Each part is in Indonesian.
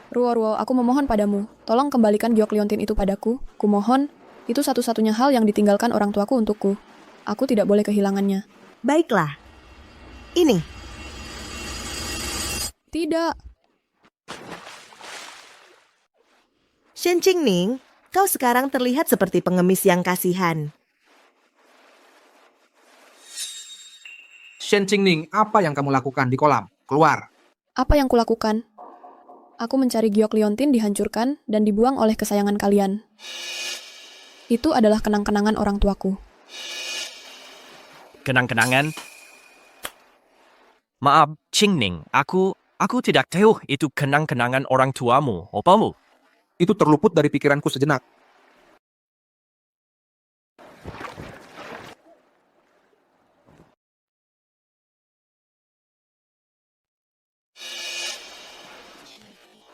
Ruo, aku memohon padamu, tolong kembalikan giok liontin itu padaku. Kumohon, itu satu-satunya hal yang ditinggalkan orang tuaku untukku. Aku tidak boleh kehilangannya. Baiklah. Ini. Tidak. Shen Qingning, kau sekarang terlihat seperti pengemis yang kasihan. Shen Qingning, apa yang kamu lakukan di kolam? Keluar. Apa yang kulakukan? Aku mencari giok liontin dihancurkan dan dibuang oleh kesayangan kalian. Itu adalah kenang-kenangan orang tuaku. Kenang-kenangan? Maaf, Qingning, aku tidak tahu itu kenang-kenangan orang tuamu, opamu. Itu terluput dari pikiranku sejenak.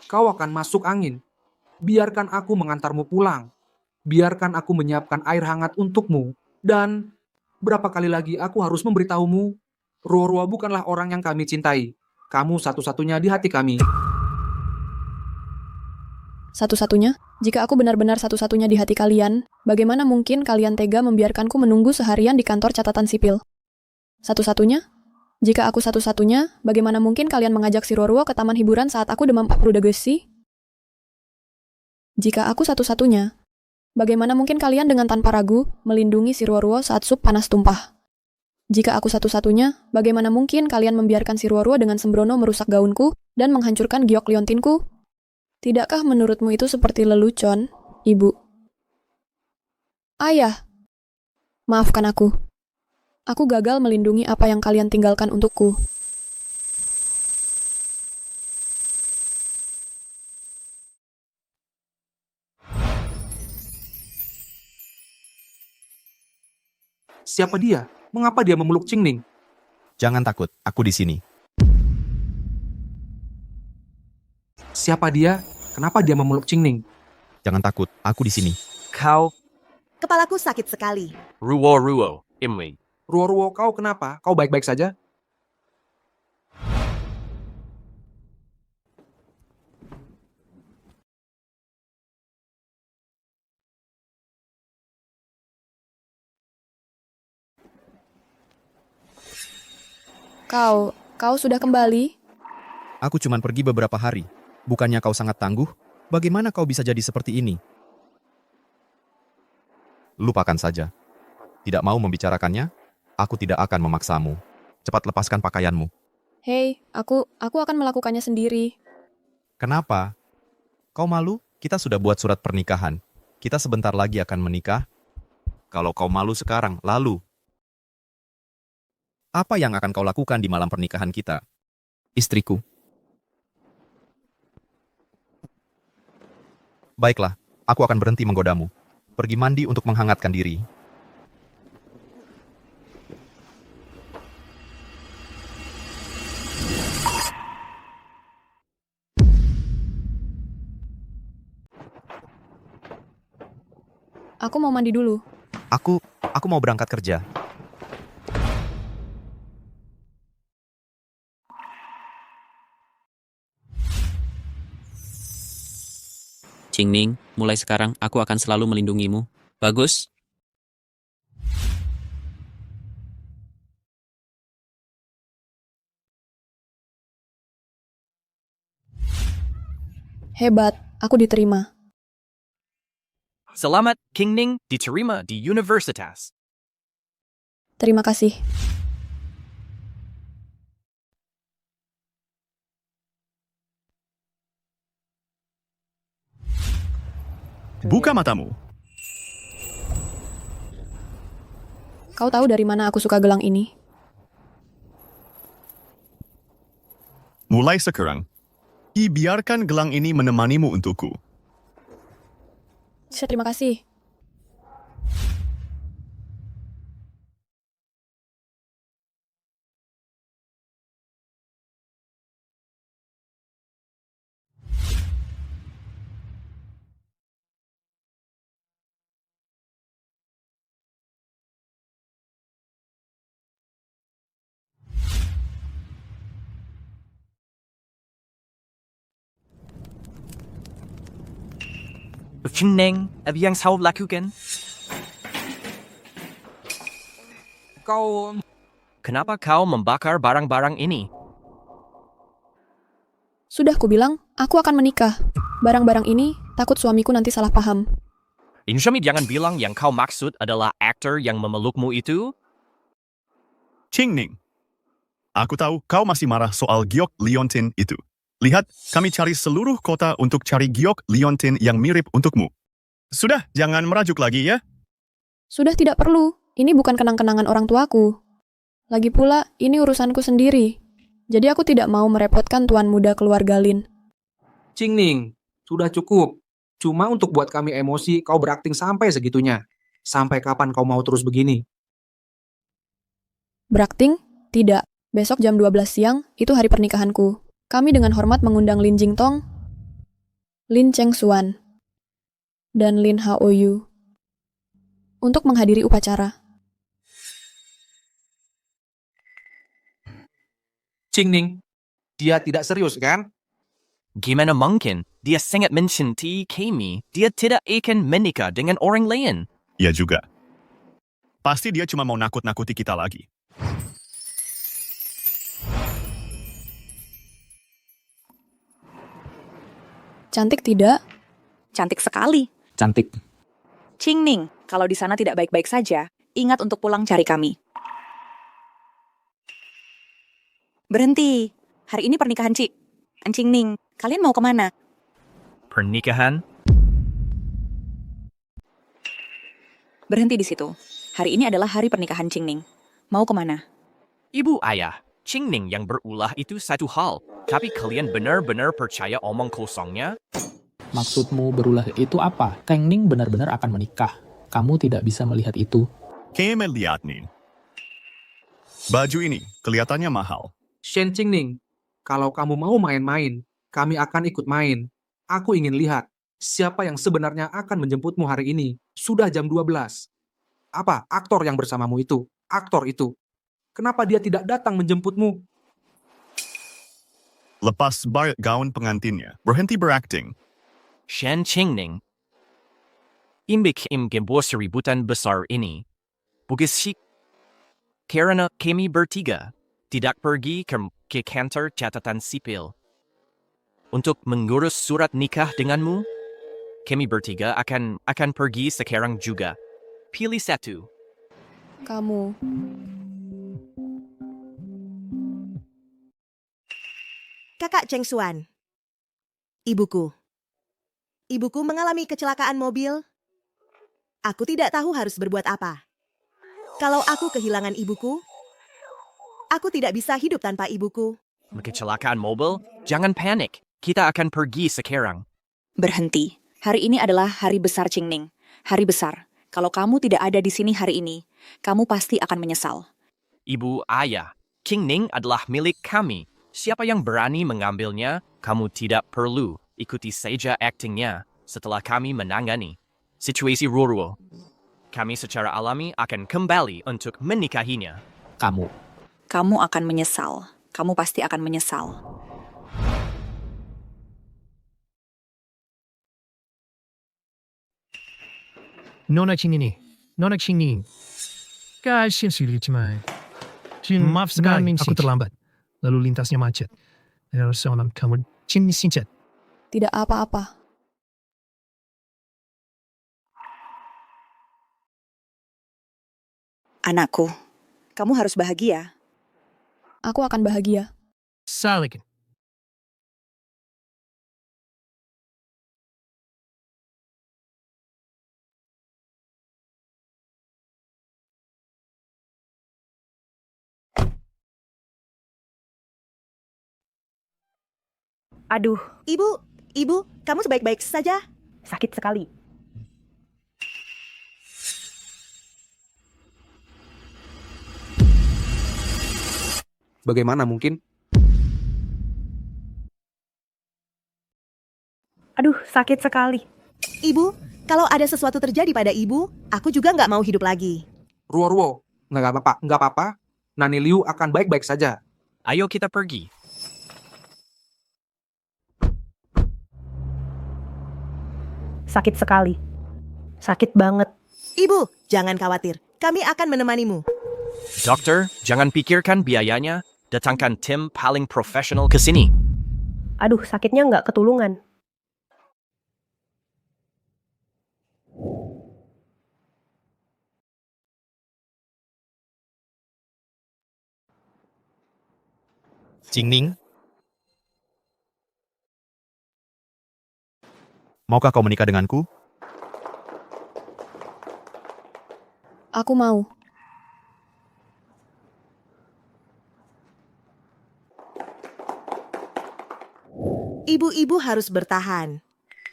Kau akan masuk angin. Biarkan aku mengantarmu pulang. Biarkan aku menyiapkan air hangat untukmu. Dan berapa kali lagi aku harus memberitahumu, Ruo bukanlah orang yang kami cintai. Kamu satu-satunya di hati kami. Satu-satunya? Jika aku benar-benar satu-satunya di hati kalian, bagaimana mungkin kalian tega membiarkanku menunggu seharian di kantor catatan sipil? Satu-satunya? Jika aku satu-satunya, bagaimana mungkin kalian mengajak si Ruo ke taman hiburan saat aku demam 40 degesi? Jika aku satu-satunya, bagaimana mungkin kalian dengan tanpa ragu melindungi si Ruo saat sup panas tumpah? Jika aku satu-satunya, bagaimana mungkin kalian membiarkan si Ruo dengan sembrono merusak gaunku dan menghancurkan giok liontinku? Tidakkah menurutmu itu seperti lelucon, Ibu? Ayah, maafkan aku. Aku gagal melindungi apa yang kalian tinggalkan untukku. Siapa dia? Mengapa dia memeluk Qingning? Jangan takut, aku di sini. Siapa dia? Kenapa dia memeluk Qingning? Jangan takut, aku di sini. Kau, Kepalaku sakit sekali. Ruo, Imli. Ruo, kau kenapa? Kau baik-baik saja? Kau sudah kembali? Aku cuman pergi beberapa hari. Bukannya kau sangat tangguh? Bagaimana kau bisa jadi seperti ini? Lupakan saja. Tidak mau membicarakannya? Aku tidak akan memaksamu. Cepat lepaskan pakaianmu. Hei, aku akan melakukannya sendiri. Kenapa? Kau malu? Kita sudah buat surat pernikahan. Kita sebentar lagi akan menikah. Kalau kau malu sekarang, lalu apa yang akan kau lakukan di malam pernikahan kita? Istriku. Baiklah, aku akan berhenti menggodamu. Pergi mandi untuk menghangatkan diri. Aku mau mandi dulu. Aku mau berangkat kerja. Qingning, mulai sekarang aku akan selalu melindungimu. Bagus? Hebat, aku diterima. Selamat, Qingning, diterima di Universitas. Terima kasih. Buka matamu. Kau tahu dari mana aku suka gelang ini? Mulai sekarang, biarkan gelang ini menemanimu untukku. Terima kasih. Cingning, apa yang kau lakukan? Kau... Kenapa kau membakar barang-barang ini? Sudah kubilang, aku akan menikah. Barang-barang ini, takut suamiku nanti salah paham. Insyami jangan bilang yang kau maksud adalah aktor yang memelukmu itu? Qingning, aku tahu kau masih marah soal giok liontin itu. Lihat, kami cari seluruh kota untuk cari giok liontin yang mirip untukmu. Sudah, jangan merajuk lagi ya. Sudah tidak perlu, ini bukan kenang-kenangan orang tuaku. Lagi pula, ini urusanku sendiri. Jadi aku tidak mau merepotkan tuan muda keluarga Lin. Qingning, sudah cukup. Cuma untuk buat kami emosi, kau berakting sampai segitunya. Sampai kapan kau mau terus begini? Berakting? Tidak. Besok jam 12 siang, itu hari pernikahanku. Kami dengan hormat mengundang Lin Jingtong, Lin Cheng Xuan, dan Lin Haoyu untuk menghadiri upacara. Qingning, dia tidak serius kan? Gimana mungkin? Dia sangat mencintai kami. Dia tidak akan menikah dengan orang lain. Ya juga. Pasti dia cuma mau nakut-nakuti kita lagi. Cantik tidak? Cantik sekali. Cantik. Qingning, kalau di sana tidak baik-baik saja, ingat untuk pulang cari kami. Berhenti. Hari ini pernikahan Ci. Qingning, kalian mau kemana? Pernikahan? Berhenti di situ. Hari ini adalah hari pernikahan Qingning. Mau kemana? Ibu ayah, Qingning yang berulah itu satu hal. Tapi kalian benar-benar percaya omong kosongnya? Maksudmu berulah itu apa? Qingning benar-benar akan menikah. Kamu tidak bisa melihat itu. Kayaknya lihat nih. Baju ini kelihatannya mahal. Shen Qingning, kalau kamu mau main-main, kami akan ikut main. Aku ingin lihat siapa yang sebenarnya akan menjemputmu hari ini. Sudah jam 12. Apa aktor yang bersamamu itu? Aktor itu. Kenapa dia tidak datang menjemputmu? Lepas bayar gaun pengantinnya, berhenti berakting. Shen Qingning. Imbik bos ributan besar ini. Bugisik. Karena kami bertiga tidak pergi ke kantor catatan sipil. Untuk mengurus surat nikah denganmu, kami bertiga akan pergi sekarang juga. Pilih satu. Kamu. Kakak Cheng Xuan. Ibuku. Ibuku mengalami kecelakaan mobil. Aku tidak tahu harus berbuat apa. Kalau aku kehilangan ibuku, aku tidak bisa hidup tanpa ibuku. Kecelakaan mobil? Jangan panik. Kita akan pergi sekarang. Berhenti. Hari ini adalah hari besar Qingning. Hari besar. Kalau kamu tidak ada di sini hari ini, kamu pasti akan menyesal. Ibu ayah, Qingning adalah milik kami. Siapa yang berani mengambilnya, kamu tidak perlu ikuti saja aktingnya setelah kami menangani situasi Ruruo. Kami secara alami akan kembali untuk menikahinya. Kamu akan menyesal. Kamu pasti akan menyesal. Nona Qingning. Nona Qingning. Kasian sulit maaf sekali, aku terlambat. Lalu lintasnya macet. Ada seorang kamu Qingning. Tidak apa-apa. Anakku, kamu harus bahagia. Aku akan bahagia. Salikin. Aduh, Ibu, kamu sebaik-baik saja? sakit sekali. Bagaimana mungkin? Aduh, sakit sekali. Ibu, kalau ada sesuatu terjadi pada ibu, aku juga nggak mau hidup lagi. Ruo, nggak apa-apa. Nani Liu akan baik-baik saja. Ayo kita pergi. sakit sekali. Sakit banget. Ibu, jangan khawatir. Kami akan menemanimu. Dokter, jangan pikirkan biayanya. Datangkan tim paling profesional ke sini. Aduh, sakitnya nggak ketulungan. Qingning, maukah kau menikah denganku? Aku mau. Ibu-ibu harus bertahan.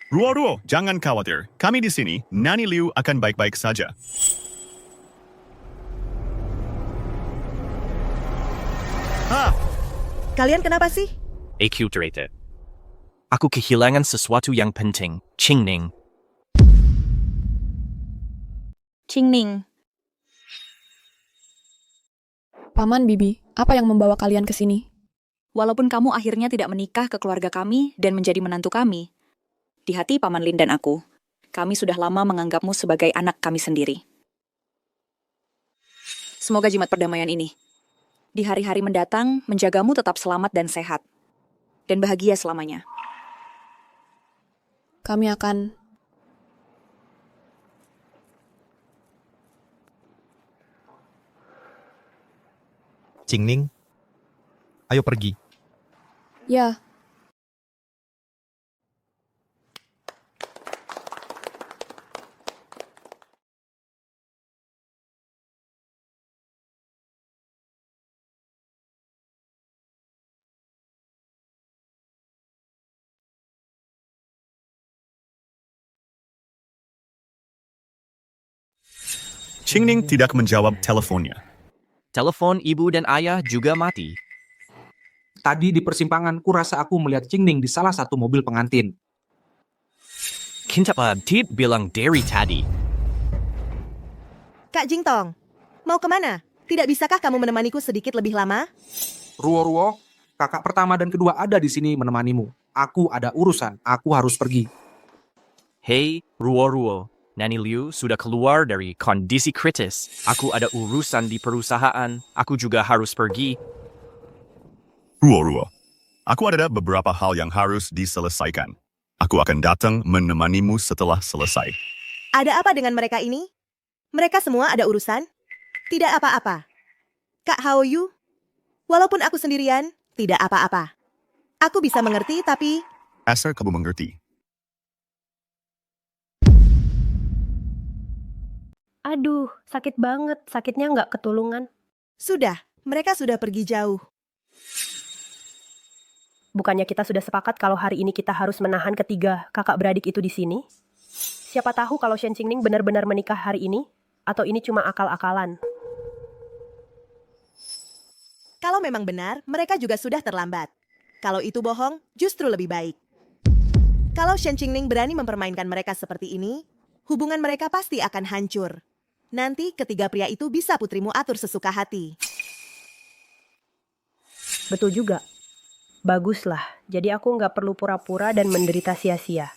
Ruo, jangan khawatir. Kami di sini, Nani Liu akan baik-baik saja. Kalian kenapa sih? Acute. Aku kehilangan sesuatu yang penting. Qingning. Qingning, Paman Bibi, apa yang membawa kalian ke sini? walaupun kamu akhirnya tidak menikah ke keluarga kami dan menjadi menantu kami, di hati Paman Lin dan aku, kami sudah lama menganggapmu sebagai anak kami sendiri. Semoga jimat perdamaian ini, di hari-hari mendatang, menjagamu tetap selamat dan sehat, dan bahagia selamanya. Kami akan... Qingning, ayo pergi. Ya, Qingning tidak menjawab teleponnya. Telepon ibu dan ayah juga mati. Tadi di persimpangan, kurasa aku melihat Qingning di salah satu mobil pengantin. Kenapa Tit bilang dari tadi? Kak Jingtong, mau kemana? Tidak bisakah kamu menemaniku sedikit lebih lama? Ruo, kakak pertama dan kedua ada di sini menemanimu. Aku ada urusan, aku harus pergi. Hei, Ruo. Nani Liu sudah keluar dari kondisi kritis. Aku ada urusan di perusahaan. Aku juga harus pergi. Ruo. Aku ada beberapa hal yang harus diselesaikan. Aku akan datang menemanimu setelah selesai. Ada apa dengan mereka ini? Mereka semua ada urusan? Tidak apa-apa. Kak Hao Yu, walaupun aku sendirian, tidak apa-apa. Aku bisa mengerti, tapi... Asal kamu mengerti. Aduh, sakit banget. Sakitnya nggak ketulungan. Sudah, mereka sudah pergi jauh. Bukannya kita sudah sepakat kalau hari ini kita harus menahan ketiga kakak beradik itu di sini? Siapa tahu kalau Shen Qingning benar-benar menikah hari ini? Atau ini cuma akal-akalan? Kalau memang benar, mereka juga sudah terlambat. Kalau itu bohong, justru lebih baik. Kalau Shen Qingning berani mempermainkan mereka seperti ini, hubungan mereka pasti akan hancur. Nanti ketiga pria itu bisa putrimu atur sesuka hati. Betul juga. Baguslah, jadi aku nggak perlu pura-pura dan menderita sia-sia.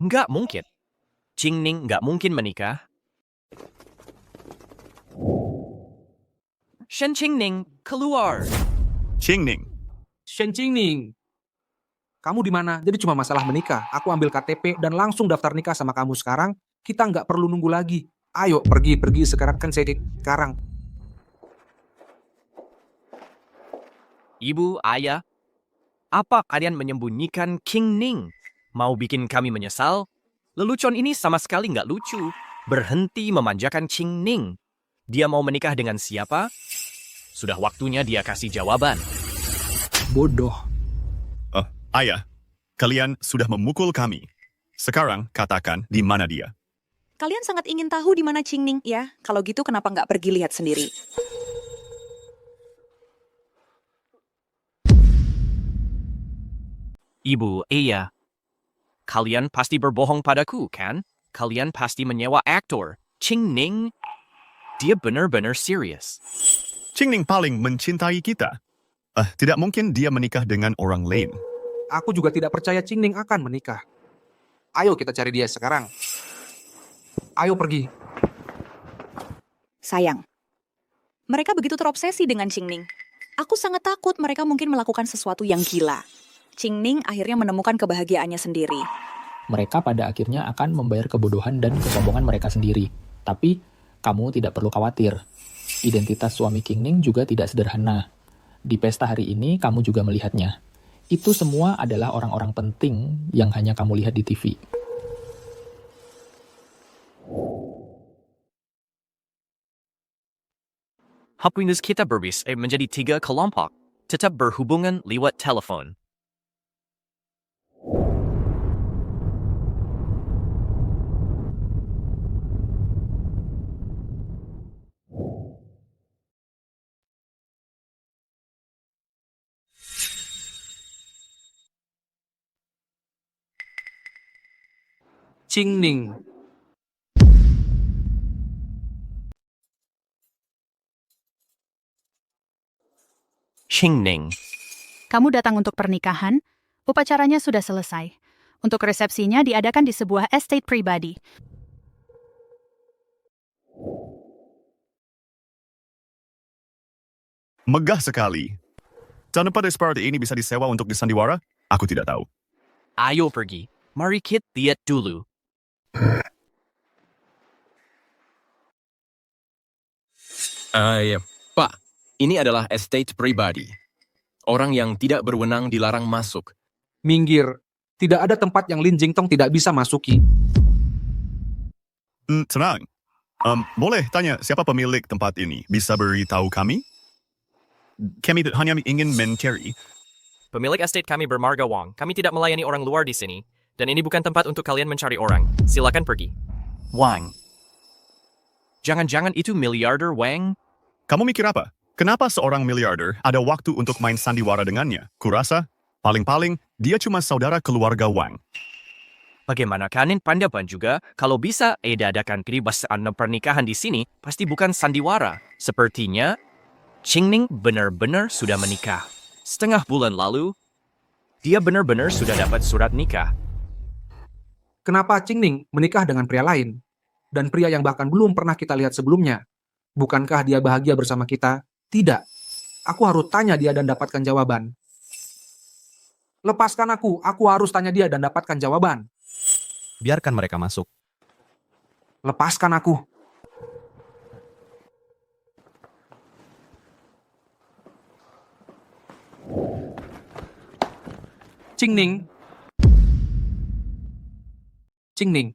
Nggak mungkin. Qingning nggak mungkin menikah. Shen Qingning, keluar. Qingning, Shen Qingning, kamu di mana? Jadi cuma masalah menikah. Aku ambil KTP dan langsung daftar nikah sama kamu sekarang. Kita nggak perlu nunggu lagi. Ayo pergi sekarang kan sekarang. Ibu, ayah, apa kalian menyembunyikan Qingning? Mau bikin kami menyesal? Lelucon ini sama sekali nggak lucu. Berhenti memanjakan Qingning. Dia mau menikah dengan siapa? Sudah waktunya dia kasih jawaban. Bodoh. ayah, kalian sudah memukul kami. Sekarang katakan di mana dia. Kalian sangat ingin tahu di mana Qingning, ya? Kalau gitu kenapa nggak pergi lihat sendiri? Ibu, iya. Kalian pasti berbohong padaku, kan? Kalian pasti menyewa aktor. Qingning, dia benar-benar serius. Qingning paling mencintai kita. Tidak mungkin dia menikah dengan orang lain. Aku juga tidak percaya Qingning akan menikah. Ayo kita cari dia sekarang. Ayo pergi. Sayang, mereka begitu terobsesi dengan Qingning. Aku sangat takut mereka mungkin melakukan sesuatu yang gila. Qingning akhirnya menemukan kebahagiaannya sendiri. Mereka pada akhirnya akan membayar kebodohan dan kesombongan mereka sendiri. Tapi, kamu tidak perlu khawatir. Identitas suami Qingning juga tidak sederhana. Di pesta hari ini, kamu juga melihatnya. Itu semua adalah orang-orang penting yang hanya kamu lihat di TV. Happiness kita menjadi 3 kelompok, tetap berhubungan lewat telepon. Qingning. Qingning. Kamu datang untuk pernikahan? Upacaranya sudah selesai. Untuk resepsinya diadakan di sebuah estate pribadi. Megah sekali. Jangan lupa seperti ini bisa disewa untuk di sandiwara? Aku tidak tahu. Ayo pergi. Mari kita lihat dulu. Pak, ini adalah estate pribadi. Orang yang tidak berwenang dilarang masuk. Minggir. Tidak ada tempat yang Lin Jingtong tidak bisa masuki. Tenang. Boleh tanya siapa pemilik tempat ini? Bisa beritahu kami? Kami hanya ingin mencari. Pemilik estate kami bermarga Wang. Kami tidak melayani orang luar di sini. Dan ini bukan tempat untuk kalian mencari orang. Silakan pergi. Wang. Jangan-jangan itu miliarder Wang? Kamu mikir apa? Kenapa seorang miliarder ada waktu untuk main sandiwara dengannya? Kurasa, paling-paling, dia cuma saudara keluarga Wang. Bagaimana kanin pandapan juga, kalau bisa adakan keribasaan pernikahan di sini, pasti bukan sandiwara. Sepertinya, Qingning benar-benar sudah menikah. Setengah bulan lalu, dia benar-benar sudah dapat surat nikah. Kenapa Qingning menikah dengan pria lain? Dan pria yang bahkan belum pernah kita lihat sebelumnya? Bukankah dia bahagia bersama kita? Tidak. Aku harus tanya dia dan dapatkan jawaban. Lepaskan aku harus tanya dia dan dapatkan jawaban. Biarkan mereka masuk. Lepaskan aku. Qingning. Qingning.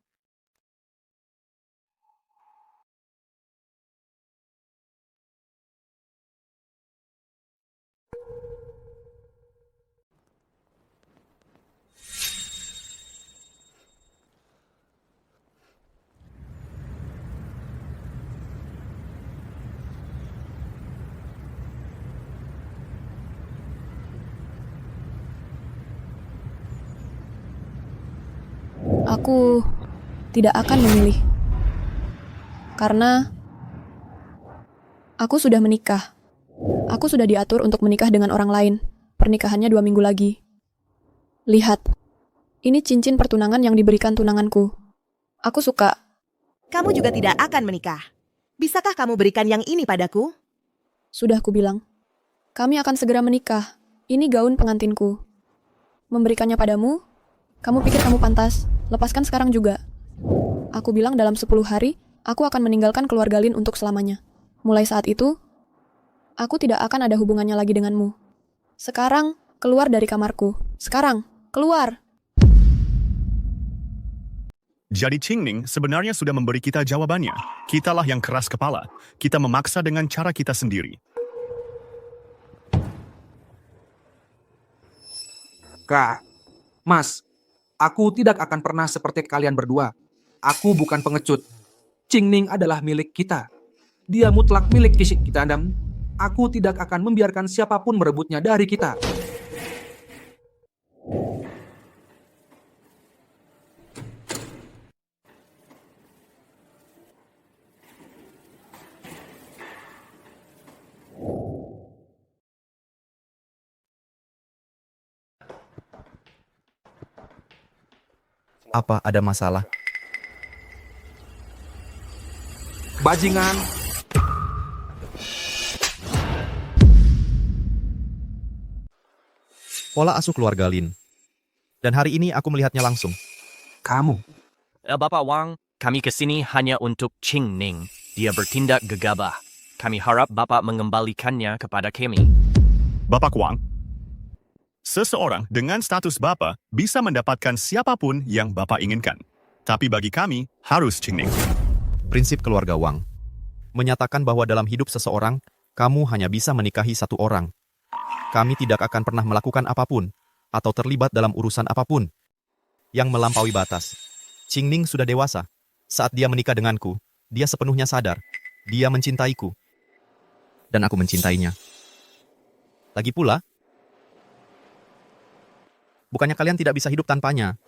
Aku tidak akan memilih. Karena aku sudah menikah. Aku sudah diatur untuk menikah dengan orang lain. Pernikahannya 2 minggu lagi. Lihat. Ini cincin pertunangan yang diberikan tunanganku. Aku suka. Kamu juga tidak akan menikah. Bisakah kamu berikan yang ini padaku? Sudah aku bilang. Kami akan segera menikah. Ini gaun pengantinku. Memberikannya padamu, kamu pikir kamu pantas. Lepaskan sekarang juga. Aku bilang dalam 10 hari, aku akan meninggalkan keluarga Lin untuk selamanya. Mulai saat itu, aku tidak akan ada hubungannya lagi denganmu. Sekarang, keluar dari kamarku. Sekarang, keluar! Jadi Qingning sebenarnya sudah memberi kita jawabannya. Kitalah yang keras kepala. Kita memaksa dengan cara kita sendiri. Kak, Mas, aku tidak akan pernah seperti kalian berdua. Aku bukan pengecut. Qingning adalah milik kita. Dia mutlak milik kita, dan aku tidak akan membiarkan siapapun merebutnya dari kita. Apa ada masalah? Bajingan, Pola asuh keluarga Lin. Dan hari ini aku melihatnya langsung. kamu. Bapak Wang, kami kesini hanya untuk Qing Ning. Dia bertindak gegabah. Kami harap Bapak mengembalikannya kepada kami. Bapak Wang, seseorang dengan status Bapak bisa mendapatkan siapapun yang Bapak inginkan. Tapi bagi kami, harus Qing Ning. Prinsip keluarga Wang menyatakan bahwa dalam hidup seseorang, kamu hanya bisa menikahi satu orang. Kami tidak akan pernah melakukan apapun atau terlibat dalam urusan apapun yang melampaui batas. Qing Ning sudah dewasa. Saat dia menikah denganku, dia sepenuhnya sadar. Dia mencintaiku. Dan aku mencintainya. Lagi pula, bukannya kalian tidak bisa hidup tanpanya.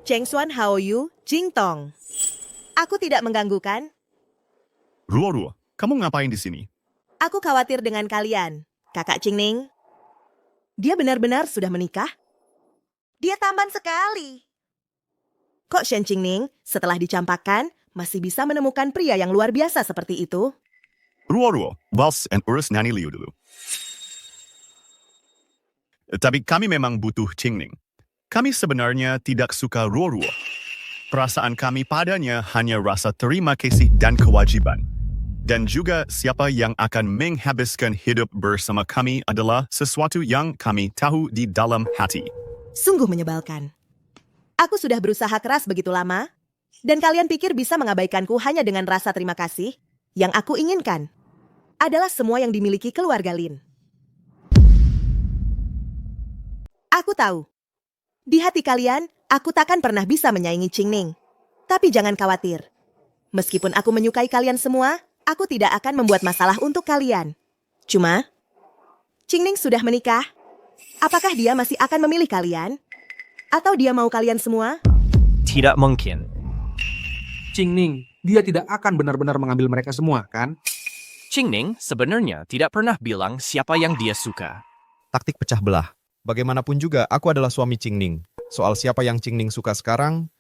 Cheng Xuan Haoyu, Jing Tong. Aku tidak mengganggu kan? Ruo, kamu ngapain di sini? Aku khawatir dengan kalian. Kakak Qing Ning. Dia benar-benar sudah menikah? Dia tampan sekali. Kok Shen Qing Ning setelah dicampakkan masih bisa menemukan pria yang luar biasa seperti itu? Ruo, vals and urus Nani Liu dulu. Tapi kami memang butuh Qing Ning. Kami sebenarnya tidak suka Ruo. Perasaan kami padanya hanya rasa terima kasih dan kewajiban. Dan juga siapa yang akan menghabiskan hidup bersama kami adalah sesuatu yang kami tahu di dalam hati. Sungguh menyebalkan. Aku sudah berusaha keras begitu lama, dan kalian pikir bisa mengabaikanku hanya dengan rasa terima kasih? Yang aku inginkan adalah semua yang dimiliki keluarga Lin. Aku tahu, di hati kalian, aku takkan pernah bisa menyaingi Qing Ning. Tapi jangan khawatir. Meskipun aku menyukai kalian semua, aku tidak akan membuat masalah untuk kalian. Cuma, Qing Ning sudah menikah. Apakah dia masih akan memilih kalian? Atau dia mau kalian semua? Tidak mungkin. Qing Ning, dia tidak akan benar-benar mengambil mereka semua, kan? Qing Ning sebenarnya tidak pernah bilang siapa yang dia suka. Taktik pecah belah. Bagaimanapun juga, aku adalah suami Qing Ning. Soal siapa yang Qing Ning suka sekarang,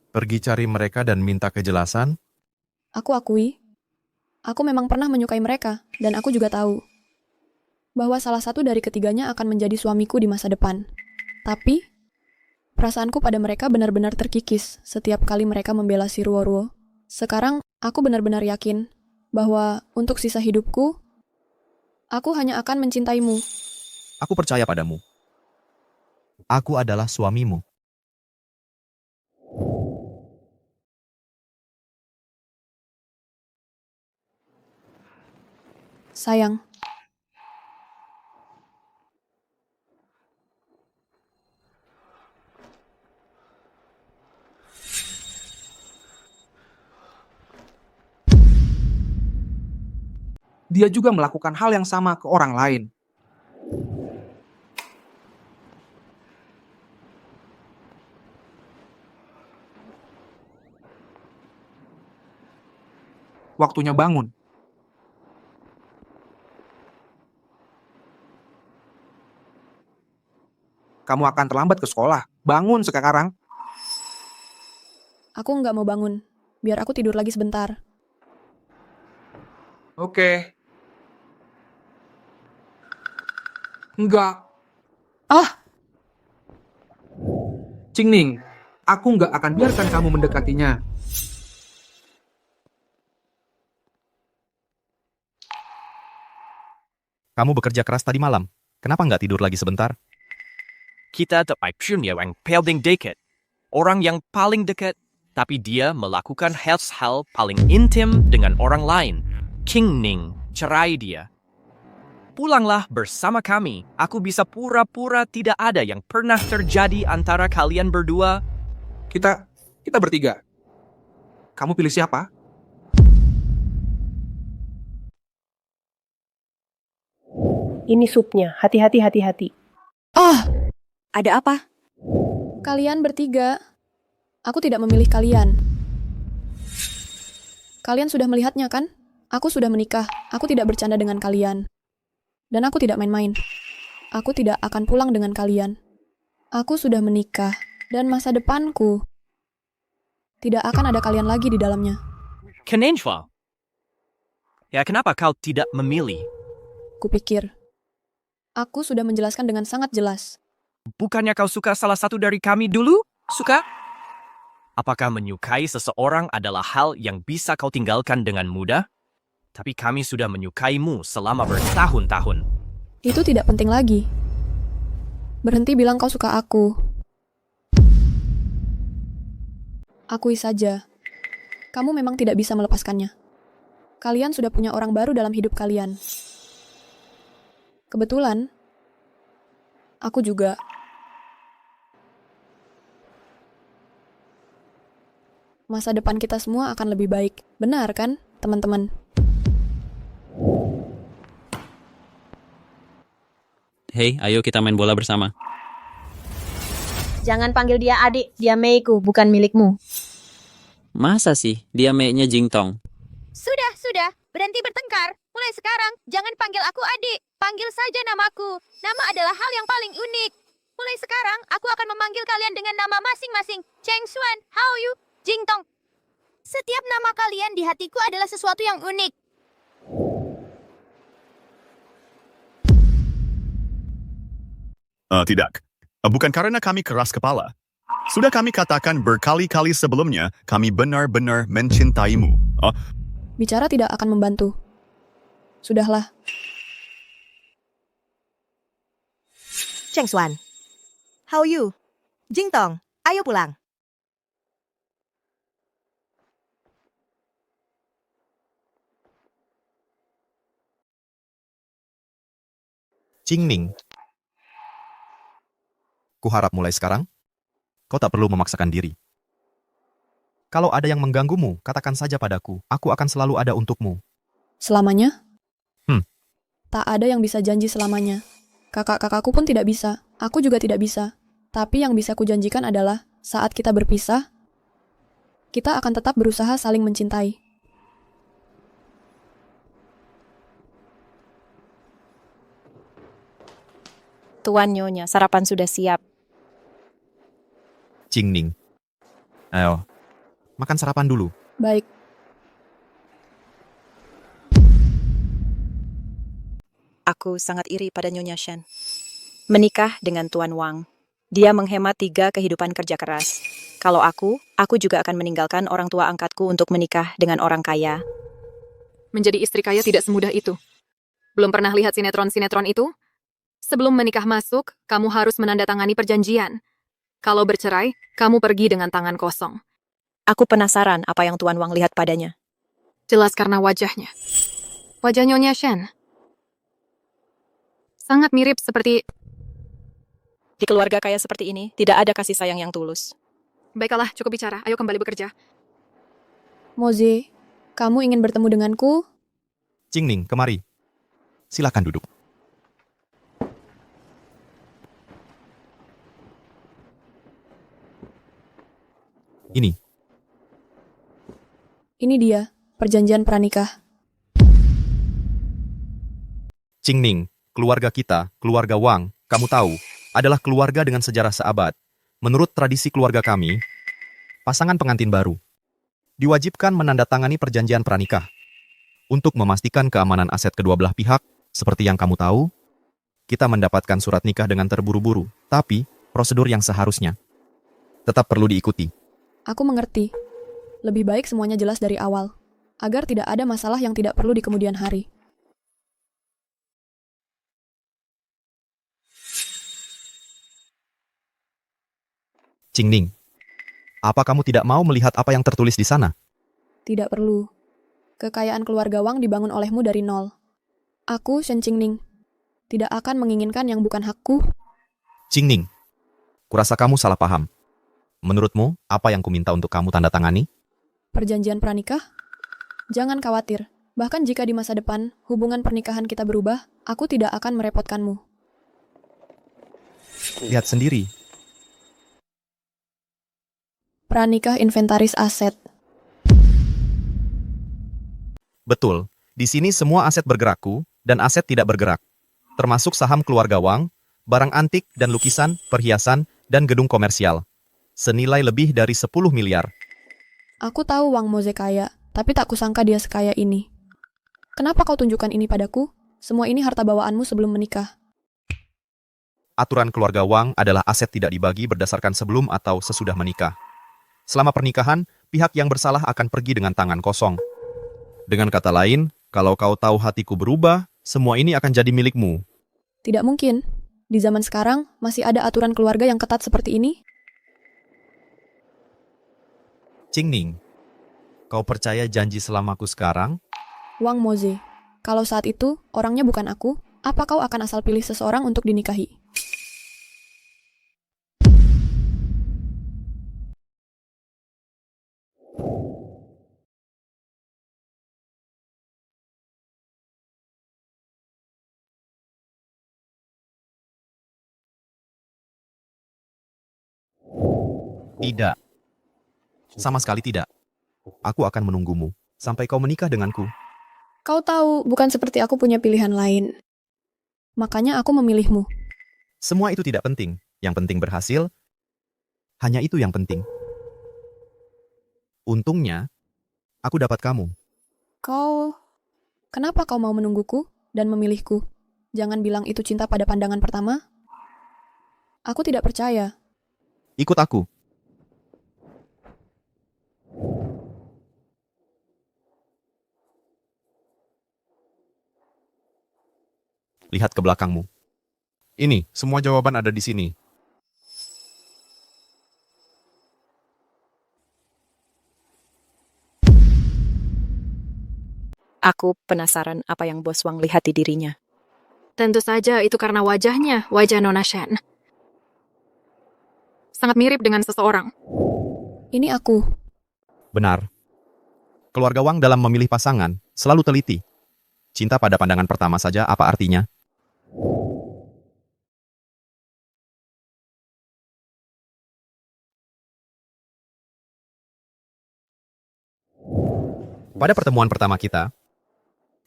pergi cari mereka dan minta kejelasan. Aku akui, aku memang pernah menyukai mereka, dan aku juga tahu bahwa salah satu dari ketiganya akan menjadi suamiku di masa depan. Tapi, perasaanku pada mereka benar-benar terkikis setiap kali mereka membela si Ruo. Sekarang, aku benar-benar yakin bahwa untuk sisa hidupku, aku hanya akan mencintaimu. Aku percaya padamu. Aku adalah suamimu. Sayang. Dia juga melakukan hal yang sama ke orang lain. Waktunya bangun. Kamu akan terlambat ke sekolah. Bangun sekarang. Aku nggak mau bangun. Biar aku tidur lagi sebentar. Oke. Enggak. Qing Ning, aku nggak akan biarkan kamu mendekatinya. Kamu bekerja keras tadi malam. Kenapa nggak tidur lagi sebentar? Kita tepat punya yang paling dekat. Orang yang paling dekat, tapi dia melakukan hal-hal paling intim dengan orang lain. Qing Ning, cerai dia. Pulanglah bersama kami. Aku bisa pura-pura tidak ada yang pernah terjadi antara kalian berdua. Kita bertiga. Kamu pilih siapa? Ini supnya. Hati-hati, hati-hati. Ada apa? Kalian bertiga. Aku tidak memilih kalian. Kalian sudah melihatnya kan? Aku sudah menikah. Aku tidak bercanda dengan kalian. Dan aku tidak main-main. Aku tidak akan pulang dengan kalian. Aku sudah menikah, dan masa depanku tidak akan ada kalian lagi di dalamnya. Kenapa? Ya, kenapa kau tidak memilih? Kupikir, aku sudah menjelaskan dengan sangat jelas. Bukannya kau suka salah satu dari kami dulu? Suka? Apakah menyukai seseorang adalah hal yang bisa kau tinggalkan dengan mudah? Tapi kami sudah menyukaimu selama bertahun-tahun. Itu tidak penting lagi. Berhenti bilang kau suka aku. Akui saja, kamu memang tidak bisa melepaskannya. Kalian sudah punya orang baru dalam hidup kalian. Kebetulan, aku juga. Masa depan kita semua akan lebih baik. Benar kan, teman-teman? Hei, ayo kita main bola bersama. Jangan panggil dia adik, dia Meiku, bukan milikmu. Masa sih? Dia Mei-nya Jingtong. Sudah. Berhenti bertengkar. Mulai sekarang, jangan panggil aku adik. Panggil saja namaku. Nama adalah hal yang paling unik. Mulai sekarang, aku akan memanggil kalian dengan nama masing-masing. Cheng Xuan, how you, Jingtong. Setiap nama kalian di hatiku adalah sesuatu yang unik. Tidak. Bukan karena kami keras kepala. Sudah kami katakan berkali-kali sebelumnya, kami benar-benar mencintaimu. Bicara tidak akan membantu. Sudahlah. Cheng Xuan. How you? Jingtong, ayo pulang. Qingning. Kuharap mulai sekarang, kau tak perlu memaksakan diri. Kalau ada yang mengganggumu, katakan saja padaku. Aku akan selalu ada untukmu. Selamanya? Tak ada yang bisa janji selamanya. Kakak-kakakku pun tidak bisa. Aku juga tidak bisa. Tapi yang bisa kujanjikan adalah, saat kita berpisah, kita akan tetap berusaha saling mencintai. Tuan Nyonya, sarapan sudah siap. Qingning. Ayo, makan sarapan dulu. Baik. Aku sangat iri pada Nyonya Shen. Menikah dengan Tuan Wang. Dia menghemat 3 kehidupan kerja keras. Kalau aku juga akan meninggalkan orang tua angkatku untuk menikah dengan orang kaya. Menjadi istri kaya tidak semudah itu. Belum pernah lihat sinetron-sinetron itu? Sebelum menikah masuk, kamu harus menandatangani perjanjian. Kalau bercerai, kamu pergi dengan tangan kosong. Aku penasaran apa yang Tuan Wang lihat padanya. Jelas karena wajahnya. Wajah Nyonya Shen. Sangat mirip seperti... Di keluarga kaya seperti ini, tidak ada kasih sayang yang tulus. Baiklah, cukup bicara. Ayo kembali bekerja. Moze, kamu ingin bertemu denganku? Qingning, kemari. Silakan duduk. Ini dia, perjanjian pranikah. Qingning, keluarga kita, keluarga Wang, kamu tahu, adalah keluarga dengan sejarah seabad. Menurut tradisi keluarga kami, pasangan pengantin baru diwajibkan menandatangani perjanjian pranikah. Untuk memastikan keamanan aset kedua belah pihak, seperti yang kamu tahu, kita mendapatkan surat nikah dengan terburu-buru, tapi prosedur yang seharusnya tetap perlu diikuti. Aku mengerti. Lebih baik semuanya jelas dari awal, agar tidak ada masalah yang tidak perlu di kemudian hari. Qingning, apa kamu tidak mau melihat apa yang tertulis di sana? Tidak perlu. Kekayaan keluarga Wang dibangun olehmu dari nol. Aku, Shen Qingning, tidak akan menginginkan yang bukan hakku. Qingning, kurasa kamu salah paham. Menurutmu, apa yang kuminta untuk kamu tanda tangani? Perjanjian pranikah? Jangan khawatir. Bahkan jika di masa depan, hubungan pernikahan kita berubah, aku tidak akan merepotkanmu. Lihat sendiri. Pranikah inventaris aset. Betul, di sini semua aset bergerakku, dan aset tidak bergerak. termasuk saham keluarga Wang, barang antik dan lukisan, perhiasan, dan gedung komersial. Senilai lebih dari 10 miliar. Aku tahu Wang Moze kaya, tapi tak kusangka dia sekaya ini. Kenapa kau tunjukkan ini padaku? Semua ini harta bawaanmu sebelum menikah. Aturan keluarga Wang adalah aset tidak dibagi berdasarkan sebelum atau sesudah menikah. Selama pernikahan, pihak yang bersalah akan pergi dengan tangan kosong. Dengan kata lain, kalau kau tahu hatiku berubah, semua ini akan jadi milikmu. Tidak mungkin. Di zaman sekarang, masih ada aturan keluarga yang ketat seperti ini? Qingning, kau percaya janji selamaku sekarang? Wang Moze, kalau saat itu orangnya bukan aku, apa kau akan asal pilih seseorang untuk dinikahi? Tidak. Sama sekali tidak. Aku akan menunggumu sampai kau menikah denganku. Kau tahu, bukan seperti aku punya pilihan lain. Makanya aku memilihmu. Semua itu tidak penting. Yang penting berhasil. Hanya itu yang penting. Untungnya, aku dapat kamu. Kenapa kau mau menungguku dan memilihku? Jangan bilang itu cinta pada pandangan pertama. Aku tidak percaya. Ikut aku. Lihat ke belakangmu. Ini, semua jawaban ada di sini. Aku penasaran apa yang Bos Wang lihat di dirinya. Tentu saja itu karena wajahnya, wajah Nona Shen. Sangat mirip dengan seseorang. Ini aku. Benar. Keluarga Wang dalam memilih pasangan selalu teliti. Cinta pada pandangan pertama saja apa artinya? Pada pertemuan pertama kita,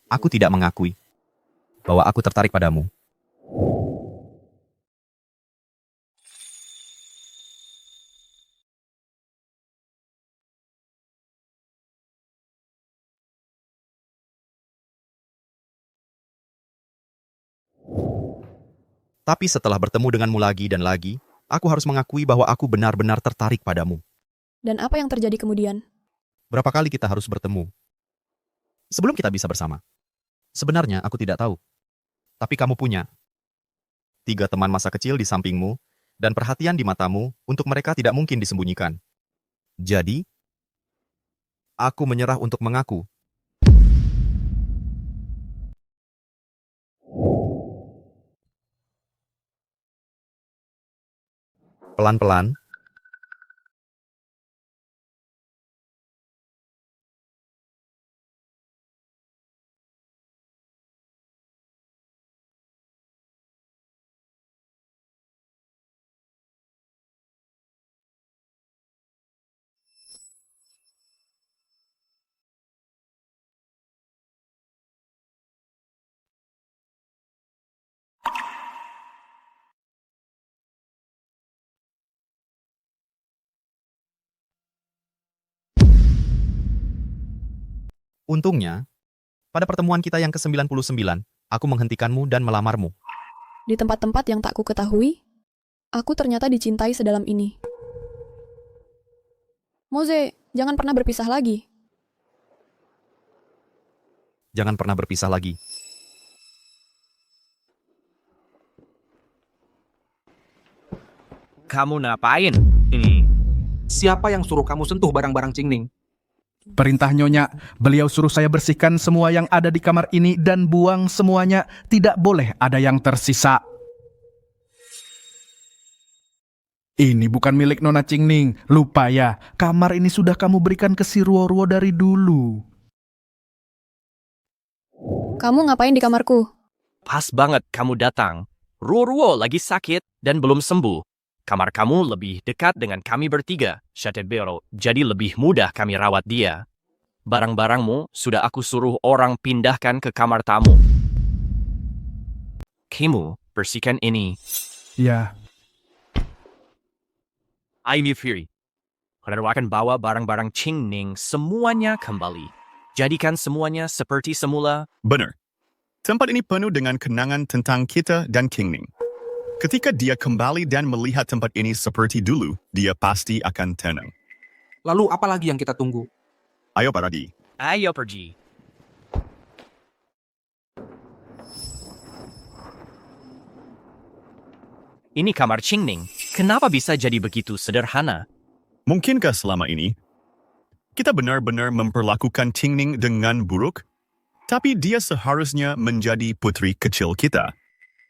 aku tidak mengakui bahwa aku tertarik padamu. Tapi setelah bertemu denganmu lagi dan lagi, aku harus mengakui bahwa aku benar-benar tertarik padamu. Dan apa yang terjadi kemudian? Berapa kali kita harus bertemu sebelum kita bisa bersama? Sebenarnya aku tidak tahu. Tapi kamu punya 3 teman masa kecil di sampingmu, dan perhatian di matamu untuk mereka tidak mungkin disembunyikan. Jadi, aku menyerah untuk mengaku. Pelan-pelan, untungnya, pada pertemuan kita yang ke-99, aku menghentikanmu dan melamarmu. Di tempat-tempat yang tak ku ketahui, aku ternyata dicintai sedalam ini. Moze, jangan pernah berpisah lagi. Jangan pernah berpisah lagi. Kamu ngapain? Ini. Siapa yang suruh kamu sentuh barang-barang Qingning? Perintah Nyonya, beliau suruh saya bersihkan semua yang ada di kamar ini dan buang semuanya. Tidak boleh ada yang tersisa. Ini bukan milik Nona Qingning. Lupa ya, kamar ini sudah kamu berikan ke si Ruo-Ruo dari dulu. Kamu ngapain di kamarku? Pas banget kamu datang. Ruo-Ruo lagi sakit dan belum sembuh. Kamar kamu lebih dekat dengan kami bertiga, Chatebero, jadi lebih mudah kami rawat dia. Barang-barangmu sudah aku suruh orang pindahkan ke kamar tamu. kamu bersihkan ini. Ya, Ayo Fury. Saudara akan bawa barang-barang Qingning semuanya kembali. Jadikan semuanya seperti semula. Benar. Tempat ini penuh dengan kenangan tentang kita dan Qingning. Ketika dia kembali dan melihat tempat ini seperti dulu, dia pasti akan tenang. Lalu apa lagi yang kita tunggu? Ayo pergi. Ayo pergi. Ini kamar Qingning. Kenapa bisa jadi begitu sederhana? Mungkinkah selama ini kita benar-benar memperlakukan Qingning dengan buruk? Tapi dia seharusnya menjadi putri kecil kita.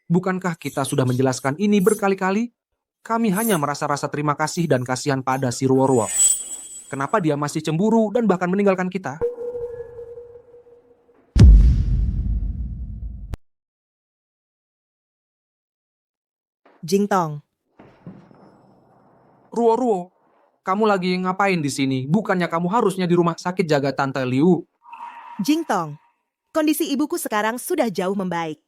Bukankah kita sudah menjelaskan ini berkali-kali? Kami hanya merasa rasa terima kasih dan kasihan pada si Ruo-Ruo. Kenapa dia masih cemburu dan bahkan meninggalkan kita? Jingtong, Ruo-Ruo, kamu lagi ngapain di sini? Bukannya kamu harusnya di rumah sakit jaga Tante Liu? Jingtong, kondisi ibuku sekarang sudah jauh membaik.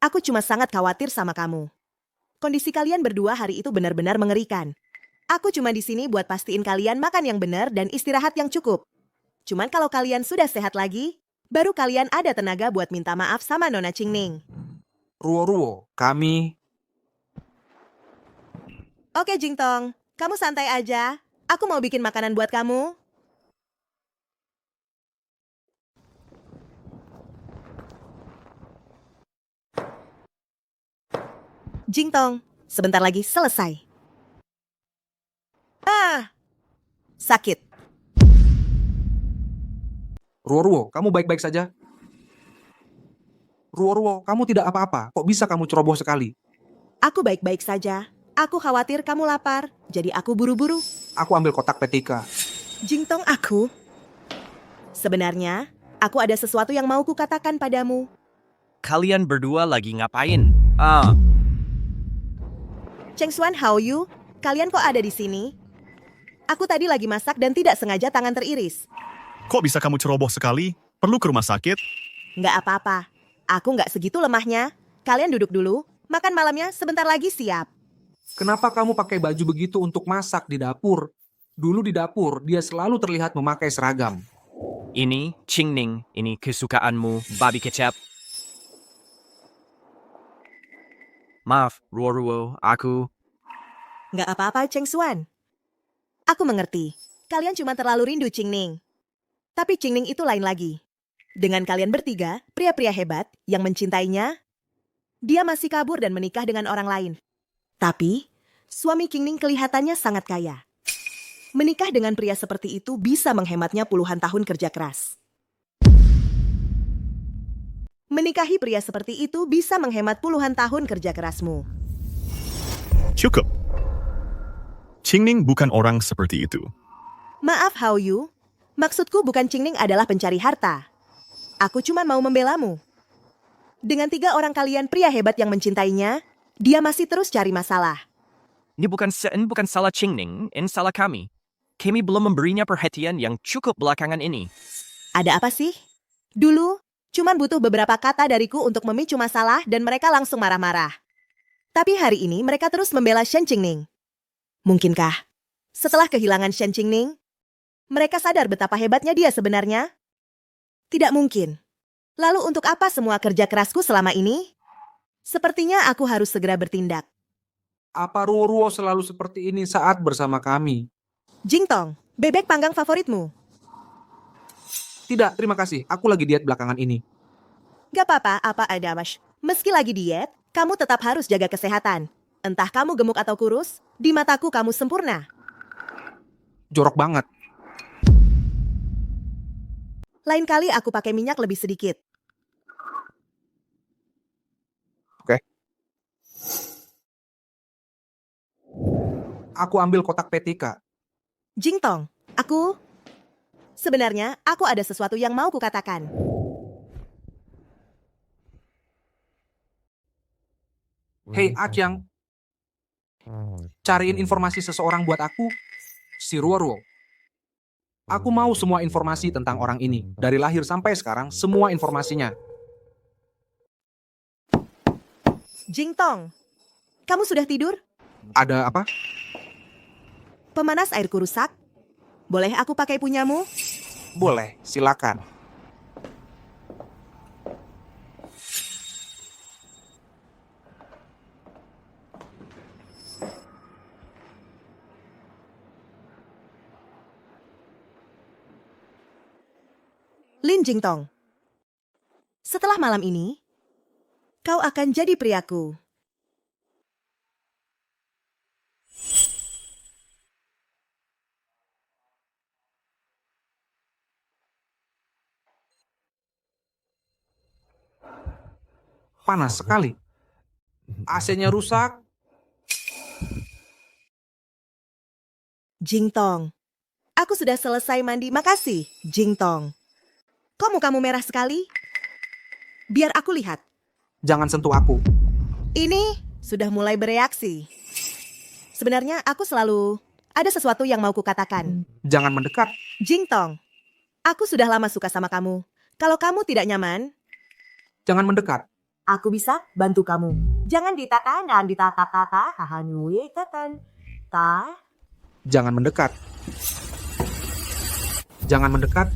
Aku cuma sangat khawatir sama kamu. Kondisi kalian berdua hari itu benar-benar mengerikan. Aku cuma di sini buat pastiin kalian makan yang benar dan istirahat yang cukup. Cuman kalau kalian sudah sehat lagi, baru kalian ada tenaga buat minta maaf sama Nona Qingning. Ruo-Ruo, kami... Oke Jingtong, kamu santai aja. Aku mau bikin makanan buat kamu. Jingtong, sebentar lagi selesai. Sakit. Ruo-Ruo, kamu baik-baik saja? Ruo-Ruo, kamu tidak apa-apa. Kok bisa kamu ceroboh sekali? Aku baik-baik saja. Aku khawatir kamu lapar, jadi aku buru-buru. Aku ambil kotak Petika. Jingtong aku. Sebenarnya, aku ada sesuatu yang mau kukatakan padamu. Kalian berdua lagi ngapain? Cheng Xuan, how you? Kalian kok ada di sini? Aku tadi lagi masak dan tidak sengaja tangan teriris. Kok bisa kamu ceroboh sekali? Perlu ke rumah sakit? Nggak apa-apa. Aku nggak segitu lemahnya. Kalian duduk dulu. Makan malamnya sebentar lagi siap. Kenapa kamu pakai baju begitu untuk masak di dapur? Dulu di dapur, dia selalu terlihat memakai seragam. Ini Qingning, ini kesukaanmu, babi kecap. Maaf, Ruo-Ruo, aku... Nggak apa-apa, Cheng Xuan. Aku mengerti. Kalian cuma terlalu rindu Qingning. Tapi Qingning itu lain lagi. Dengan kalian bertiga, pria-pria hebat yang mencintainya, dia masih kabur dan menikah dengan orang lain. Tapi, suami Qingning kelihatannya sangat kaya. Menikah dengan pria seperti itu bisa menghematnya puluhan tahun kerja keras. Menikahi pria seperti itu bisa menghemat puluhan tahun kerja kerasmu. Cukup. Qingning bukan orang seperti itu. Maaf, Hao Yu. Maksudku bukan Qingning adalah pencari harta. Aku cuma mau membelamu. Dengan 3 orang kalian pria hebat yang mencintainya, dia masih terus cari masalah. Ini bukan salah Qingning, ini salah kami. Kami belum memberinya perhatian yang cukup belakangan ini. Ada apa sih? Dulu, cuman butuh beberapa kata dariku untuk memicu masalah dan mereka langsung marah-marah. Tapi hari ini mereka terus membela Shen Qingning. Mungkinkah, setelah kehilangan Shen Qingning, mereka sadar betapa hebatnya dia sebenarnya? Tidak mungkin. Lalu untuk apa semua kerja kerasku selama ini? Sepertinya aku harus segera bertindak. Apa Ruo-Ruo selalu seperti ini saat bersama kami? Jingtong, bebek panggang favoritmu. Tidak, terima kasih. Aku lagi diet belakangan ini. Gak apa-apa, apa ada mas. Meski lagi diet, kamu tetap harus jaga kesehatan. Entah kamu gemuk atau kurus, di mataku kamu sempurna. Jorok banget. Lain kali aku pakai minyak lebih sedikit. Oke. Aku ambil kotak Petika. Jingtong, sebenarnya aku ada sesuatu yang mau kukatakan. Hei, Akyang. Cariin informasi seseorang buat aku. Si Ruo-Ruo. Aku mau semua informasi tentang orang ini. Dari lahir sampai sekarang, semua informasinya. Jingtong, kamu sudah tidur? Ada apa? Pemanas airku rusak. Boleh aku pakai punyamu? Boleh, silakan. Lin Jingtong, setelah malam ini, kau akan jadi priaku. Panas sekali. AC-nya rusak. Jingtong, aku sudah selesai mandi. Makasih, Jingtong. Kok mukamu merah sekali? Biar aku lihat. Jangan sentuh aku. Ini sudah mulai bereaksi. Sebenarnya aku selalu ada sesuatu yang mau kukatakan. Jangan mendekat. Jingtong, aku sudah lama suka sama kamu. Kalau kamu tidak nyaman, Jangan mendekat. aku bisa bantu kamu. Jangan ditakan dan ditata-tata. Hahanui tatan. Ta. Jangan mendekat. Jangan mendekat.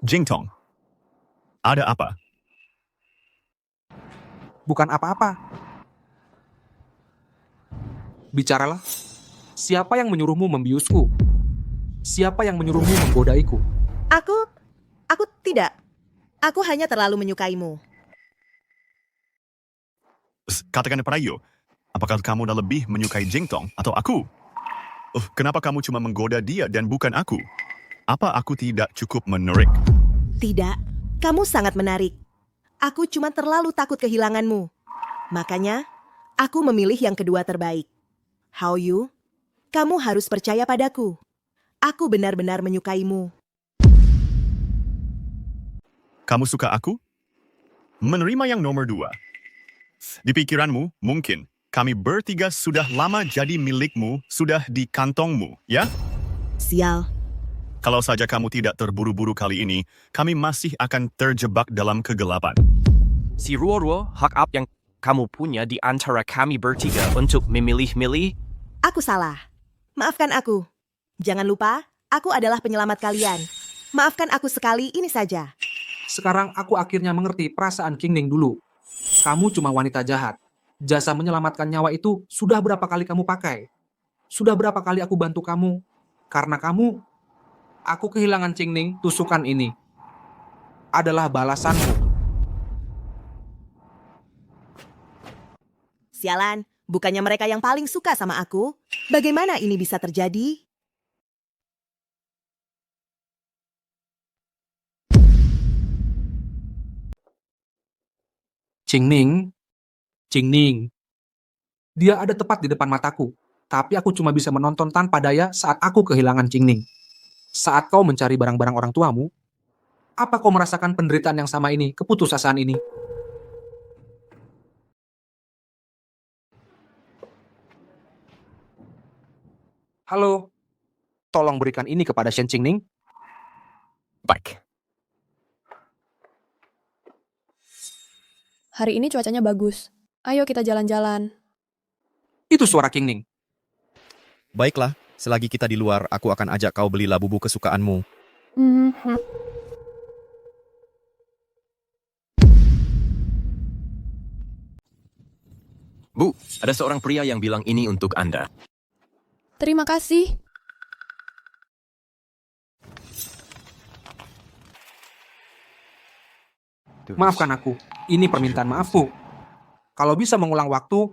Jingtong, ada apa? Bukan apa-apa. Bicaralah. Siapa yang menyuruhmu membiusku? Siapa yang menyuruhmu menggodaiku? Aku tidak. Aku hanya terlalu menyukaimu. Katakan Prayo, apakah kamu dah lebih menyukai Jingtong atau aku? Kenapa kamu cuma menggoda dia dan bukan aku? Apa aku tidak cukup menarik? Tidak, kamu sangat menarik. Aku cuma terlalu takut kehilanganmu. Makanya, aku memilih yang kedua terbaik. Hao Yu, kamu harus percaya padaku. Aku benar-benar menyukaimu. Kamu suka aku? Menerima yang nomor 2. Di pikiranmu, mungkin kami bertiga sudah lama jadi milikmu, sudah di kantongmu, ya? Sial. Kalau saja kamu tidak terburu-buru kali ini, kami masih akan terjebak dalam kegelapan. Si Ruo-Ruo, hak apa yang kamu punya di antara kami bertiga untuk memilih-milih? Aku salah. Maafkan aku. Jangan lupa, aku adalah penyelamat kalian. Maafkan aku sekali ini saja. Sekarang aku akhirnya mengerti perasaan Qingning dulu. Kamu cuma wanita jahat. Jasa menyelamatkan nyawa itu sudah berapa kali kamu pakai? Sudah berapa kali aku bantu kamu? Karena kamu, aku kehilangan Qingning, tusukan ini adalah balasanmu. Sialan, bukannya mereka yang paling suka sama aku? Bagaimana ini bisa terjadi? Qingning. Dia ada tepat di depan mataku, tapi aku cuma bisa menonton tanpa daya saat aku kehilangan Qingning. Saat kau mencari barang-barang orang tuamu, apa kau merasakan penderitaan yang sama ini, keputusasaan ini? Halo, tolong berikan ini kepada Shen Qingning. Baik. Hari ini cuacanya bagus. Ayo kita jalan-jalan. Itu suara Qingning. Baiklah, selagi kita di luar, aku akan ajak kau beli labubu kesukaanmu. Bu, ada seorang pria yang bilang ini untuk Anda. Terima kasih. Maafkan aku, ini permintaan maafku. Kalau bisa mengulang waktu,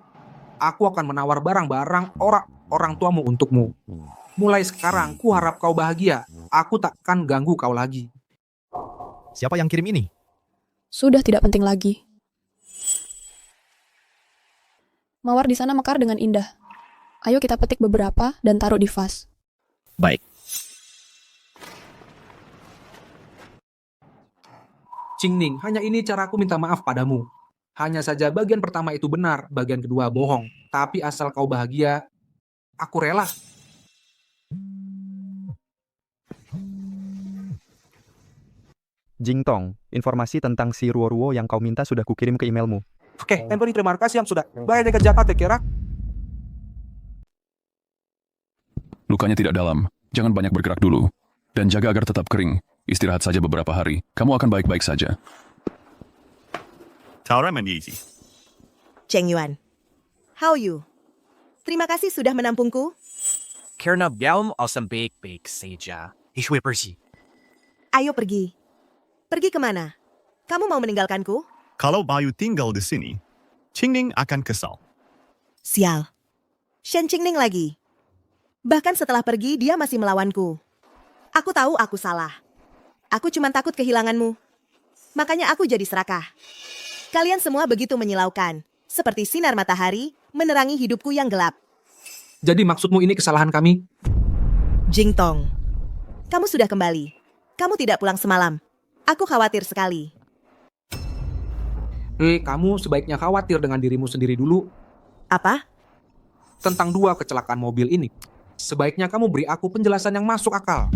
aku akan menawar barang-barang orang tuamu untukmu. Mulai sekarang, ku harap kau bahagia. Aku takkan ganggu kau lagi. Siapa yang kirim ini? Sudah tidak penting lagi. Mawar di sana mekar dengan indah. Ayo kita petik beberapa dan taruh di vas. Baik. Qingning, hanya ini caraku minta maaf padamu. Hanya saja bagian pertama itu benar, bagian kedua bohong. Tapi asal kau bahagia, aku rela. Jingtong, informasi tentang si Ruo-Ruo yang kau minta sudah kukirim ke emailmu. Oke, Anthony, terima kasih yang sudah bayar dekat Jakarta, kira. Lukanya tidak dalam, jangan banyak bergerak dulu. Dan jaga agar tetap kering. Istirahat saja beberapa hari, kamu akan baik-baik saja. Taura Mendizi. Cheng Yuan, how you? Terima kasih sudah menampungku. Karena biaum awesome baik-baik saja. Ishwe pergi. Ayo pergi. Pergi kemana? Kamu mau meninggalkanku? Kalau Bayu tinggal di sini, Qingning akan kesal. Sial. Shen Qingning lagi. Bahkan setelah pergi, dia masih melawanku. Aku tahu aku salah. Aku cuma takut kehilanganmu. Makanya aku jadi serakah. Kalian semua begitu menyilaukan. Seperti sinar matahari, menerangi hidupku yang gelap. Jadi maksudmu ini kesalahan kami? Jingtong, kamu sudah kembali. Kamu tidak pulang semalam. Aku khawatir sekali. Kamu sebaiknya khawatir dengan dirimu sendiri dulu. Apa? Tentang 2 kecelakaan mobil ini. Sebaiknya kamu beri aku penjelasan yang masuk akal.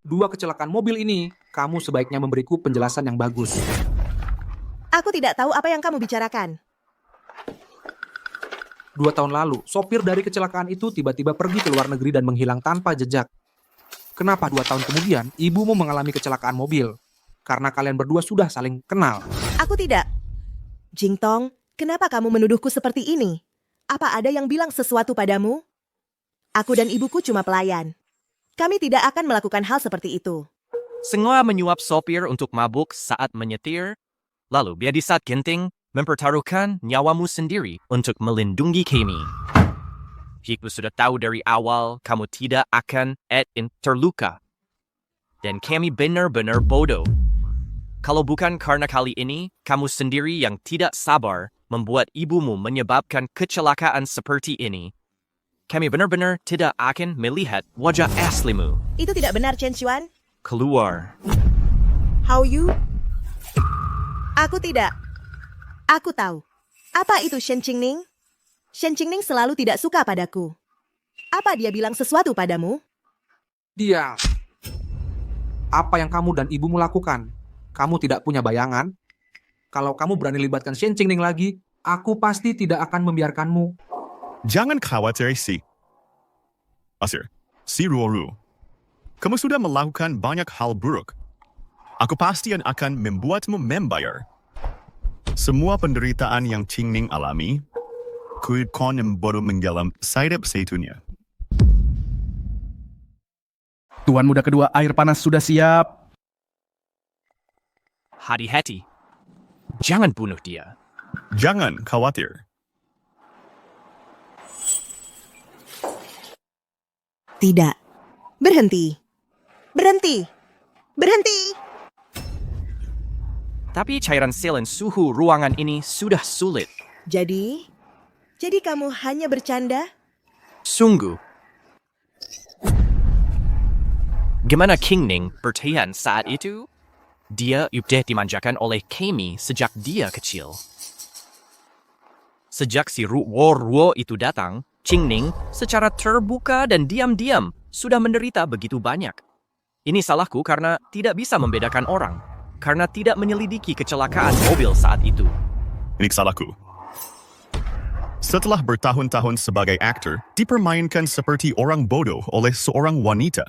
2 kecelakaan mobil ini, kamu sebaiknya memberiku penjelasan yang bagus. Aku tidak tahu apa yang kamu bicarakan. 2 tahun lalu, sopir dari kecelakaan itu tiba-tiba pergi ke luar negeri dan menghilang tanpa jejak. Kenapa 2 tahun kemudian, ibumu mengalami kecelakaan mobil? Karena kalian berdua sudah saling kenal. Aku tidak. Jingtong, kenapa kamu menuduhku seperti ini? Apa ada yang bilang sesuatu padamu? Aku dan ibuku cuma pelayan. Kami tidak akan melakukan hal seperti itu. Semua menyuap sopir untuk mabuk saat menyetir. Lalu biar di saat genting, mempertaruhkan nyawamu sendiri untuk melindungi kami. Hiku sudah tahu dari awal kamu tidak akan terluka. Dan kami benar-benar bodoh. Kalau bukan karena kali ini, kamu sendiri yang tidak sabar membuat ibumu menyebabkan kecelakaan seperti ini. Kami benar-benar tidak akan melihat wajah aslimu. Itu tidak benar, Chen Xuan. Keluar. How you? Aku tidak. Aku tahu. Apa itu Shen Qingning? Shen Qingning selalu tidak suka padaku. Apa dia bilang sesuatu padamu? Dia. Apa yang kamu dan ibumu lakukan? Kamu tidak punya bayangan? Kalau kamu berani libatkan Shen Qingning lagi, aku pasti tidak akan membiarkanmu. Jangan khawatir si Ruo-Ruo. Kamu sudah melakukan banyak hal buruk. Aku pasti akan membuatmu membayar. Semua penderitaan yang Qingning alami, kuitkan yang baru menggelam sayap seitunya. Tuan muda kedua, air panas sudah siap. Hati-hati. Jangan bunuh dia. Jangan khawatir. Tidak. Berhenti. Berhenti. Berhenti. Tapi cairan sealant suhu ruangan ini sudah sulit. Jadi kamu hanya bercanda? Sungguh. Gimana Qingning bertahan saat itu? Dia sudah dimanjakan oleh kami sejak dia kecil. Sejak si Ruo-Ruo itu datang, Qingning secara terbuka dan diam-diam sudah menderita begitu banyak. Ini salahku karena tidak bisa membedakan orang. Karena tidak menyelidiki kecelakaan mobil saat itu. Ini salahku. Setelah bertahun-tahun sebagai aktor, dipermainkan seperti orang bodoh oleh seorang wanita.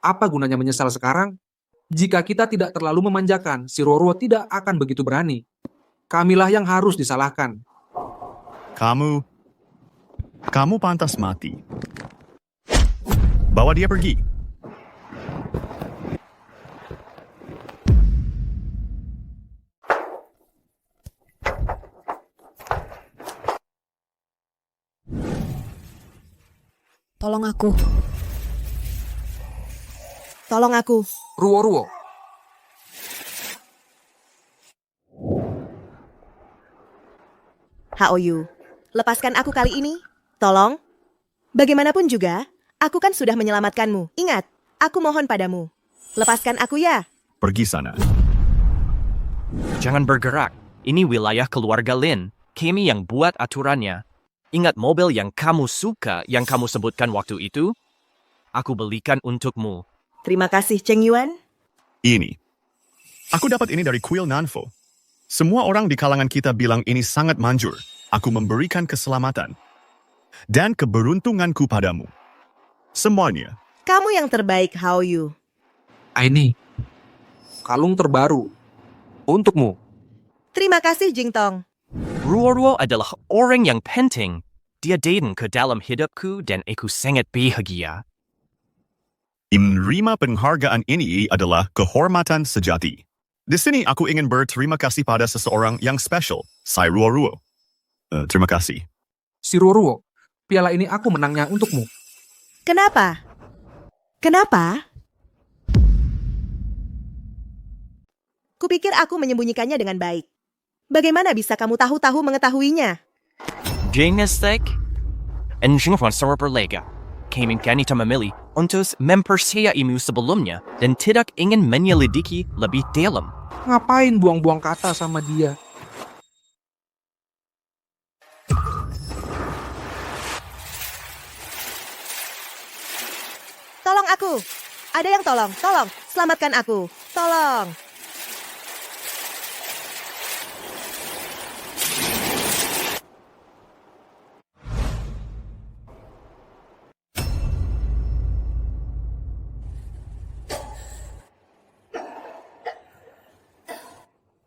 Apa gunanya menyesal sekarang? Jika kita tidak terlalu memanjakan, si Ruo-Ruo tidak akan begitu berani. Kamilah yang harus disalahkan. Kamu pantas mati. Bawa dia pergi. Tolong aku. Tolong aku. Ruo-Ruo. Haoyu, lepaskan aku kali ini. Tolong. Bagaimanapun juga, aku kan sudah menyelamatkanmu. Ingat, aku mohon padamu. Lepaskan aku ya. Pergi sana. Jangan bergerak. Ini wilayah keluarga Lin. Kami yang buat aturannya. Ingat mobil yang kamu suka, yang kamu sebutkan waktu itu? Aku belikan untukmu. Terima kasih, Cheng Yuan. Ini. Aku dapat ini dari kuil Nanfo. Semua orang di kalangan kita bilang ini sangat manjur. Aku memberikan keselamatan dan keberuntunganku padamu. Semuanya. Kamu yang terbaik, Hao Yu. Ini kalung terbaru untukmu. Terima kasih, Jingtong. Ruo adalah orang yang penting. Dia datang ke dalam hidupku dan aku sangat bahagia. Menerima penghargaan ini adalah kehormatan sejati. Di sini aku ingin berterima kasih pada seseorang yang spesial, Sai Ruo. Terima kasih. Si Ruo, piala ini aku menangnya untukmu. Kenapa? Kenapa? Kupikir aku menyembunyikannya dengan baik. Bagaimana bisa kamu tahu-tahu mengetahuinya? Genestek and Jinghuan sama berlega. Kami ganita memilih untuk mempercayaimu sebelumnya dan tidak ingin menyelidiki lebih dalam. Ngapain buang-buang kata sama dia? Tolong aku. Ada yang tolong. Selamatkan aku. Tolong.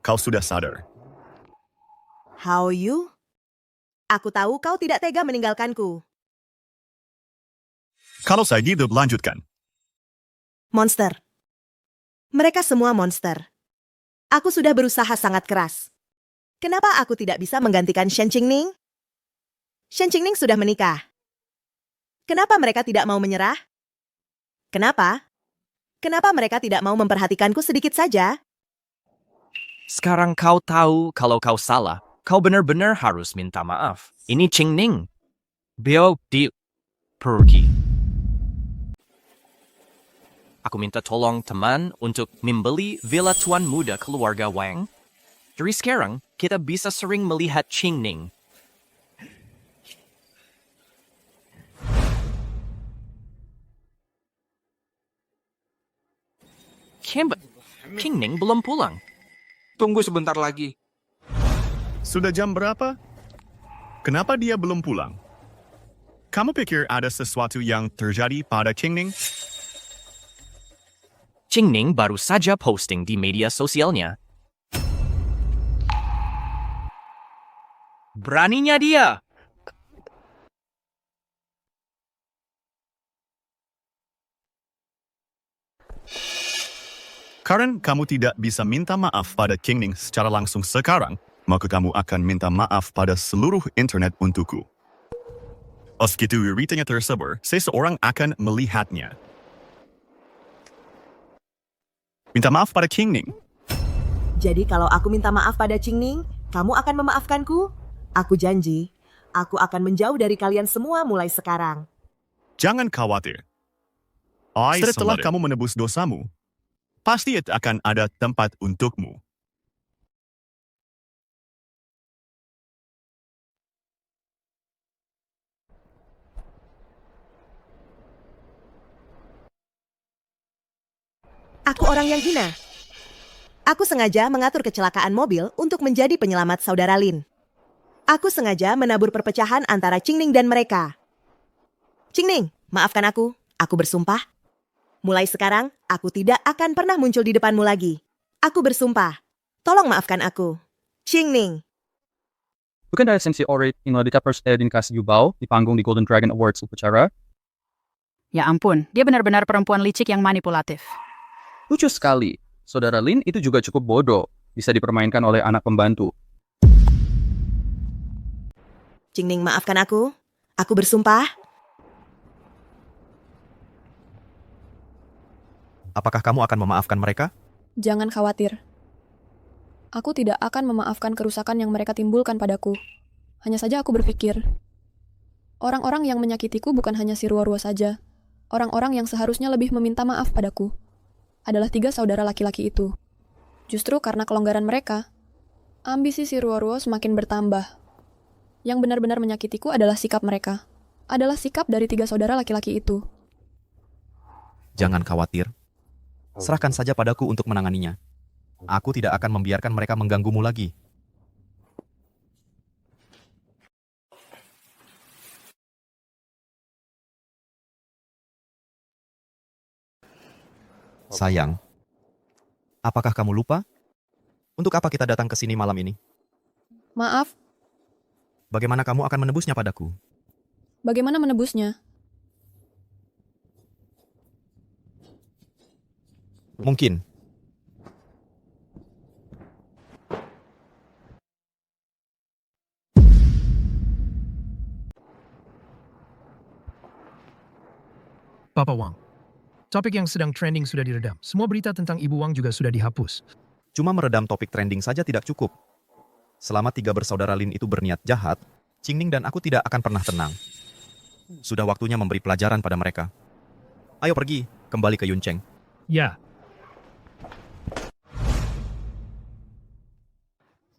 Kau sudah sadar. Hao Yu? Aku tahu kau tidak tega meninggalkanku. Kalau saya hidup, lanjutkan. Monster. Mereka semua monster. Aku sudah berusaha sangat keras. Kenapa aku tidak bisa menggantikan Shen Qingning? Shen Qingning sudah menikah. Kenapa mereka tidak mau menyerah? Kenapa? Kenapa mereka tidak mau memperhatikanku sedikit saja? Sekarang kau tahu kalau kau salah. Kau benar-benar harus minta maaf. Ini Qingning. Beliau pergi. Aku minta tolong teman untuk membeli villa tuan muda keluarga Wang. Dari sekarang, kita bisa sering melihat Qingning. Qingning belum pulang. Tunggu sebentar lagi. Sudah jam berapa? Kenapa dia belum pulang? Kamu pikir ada sesuatu yang terjadi pada Qingning? Qingning baru saja posting di media sosialnya. Beraninya dia. Karena kamu tidak bisa minta maaf pada Qingning secara langsung sekarang, maka kamu akan minta maaf pada seluruh internet untukku. Meski beritanya tersebar, seseorang akan melihatnya. Minta maaf pada Qingning. Jadi kalau aku minta maaf pada Qingning, kamu akan memaafkanku? Aku janji, aku akan menjauh dari kalian semua mulai sekarang. Jangan khawatir. Setelah kamu menebus dosamu, pasti akan ada tempat untukmu. Aku orang yang hina. Aku sengaja mengatur kecelakaan mobil untuk menjadi penyelamat saudara Lin. Aku sengaja menabur perpecahan antara Qingning dan mereka. Qingning, maafkan aku. Aku bersumpah. Mulai sekarang, aku tidak akan pernah muncul di depanmu lagi. Aku bersumpah. Tolong maafkan aku. Qingning. Bukan dari Sensei Ori ditapers din kasih Yubao di panggung di Golden Dragon Awards upacara? Ya ampun, dia benar-benar perempuan licik yang manipulatif. Lucu sekali. Saudara Lin itu juga cukup bodoh. Bisa dipermainkan oleh anak pembantu. Qingning, maafkan aku. Aku bersumpah. Apakah kamu akan memaafkan mereka? Jangan khawatir. Aku tidak akan memaafkan kerusakan yang mereka timbulkan padaku. Hanya saja aku berpikir, orang-orang yang menyakitiku bukan hanya si Ruo-Ruo saja. Orang-orang yang seharusnya lebih meminta maaf padaku adalah 3 saudara laki-laki itu. Justru karena kelonggaran mereka, ambisi si Ruo-Ruo semakin bertambah. Yang benar-benar menyakitiku adalah sikap mereka. Adalah sikap dari 3 saudara laki-laki itu. Jangan khawatir. Serahkan saja padaku untuk menanganinya. Aku tidak akan membiarkan mereka mengganggumu lagi. Sayang, apakah kamu lupa? Untuk apa kita datang ke sini malam ini? Maaf, Bagaimana kamu akan menebusnya padaku? bagaimana menebusnya? Mungkin. Papa Wang. Topik yang sedang trending sudah diredam. Semua berita tentang Ibu Wang juga sudah dihapus. Cuma meredam topik trending saja tidak cukup. Selama 3 bersaudara Lin itu berniat jahat, Qingning dan aku tidak akan pernah tenang. Sudah waktunya memberi pelajaran pada mereka. Ayo pergi, kembali ke Yuncheng. Ya,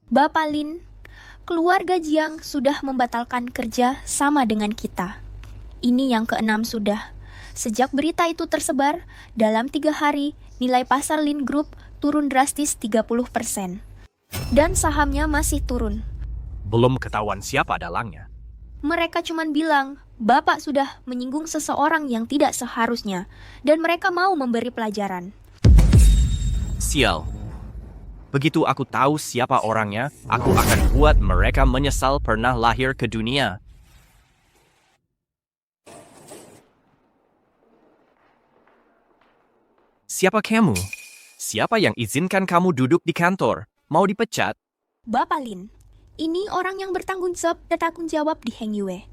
Bapak Lin, keluarga Jiang sudah membatalkan kerja sama dengan kita. Ini yang ke-6 sudah. Sejak berita itu tersebar, dalam 3 hari, nilai pasar Lin Group turun drastis 30%. Dan sahamnya masih turun. Belum ketahuan siapa dalangnya. Mereka cuma bilang, Bapak sudah menyinggung seseorang yang tidak seharusnya, dan mereka mau memberi pelajaran. Sial. Begitu aku tahu siapa orangnya, aku akan buat mereka menyesal pernah lahir ke dunia. Siapa kamu? Siapa yang izinkan kamu duduk di kantor? Mau dipecat? Bapak Lin, ini orang yang bertanggung jawab di Heng Yue.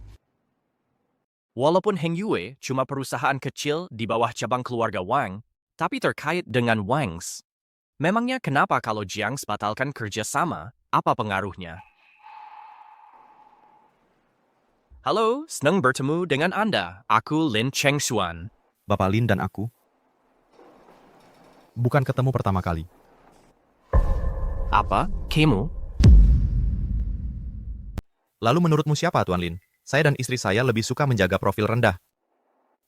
Walaupun Heng Yue cuma perusahaan kecil di bawah cabang keluarga Wang, tapi terkait dengan Wangs. Memangnya kenapa kalau Jiang batalkan kerjasama? Apa pengaruhnya? Halo, senang bertemu dengan Anda. Aku Lin Chengshuan. Bapak Lin dan aku bukan ketemu pertama kali. Apa? Kamu? Lalu menurutmu siapa, Tuan Lin? Saya dan istri saya lebih suka menjaga profil rendah.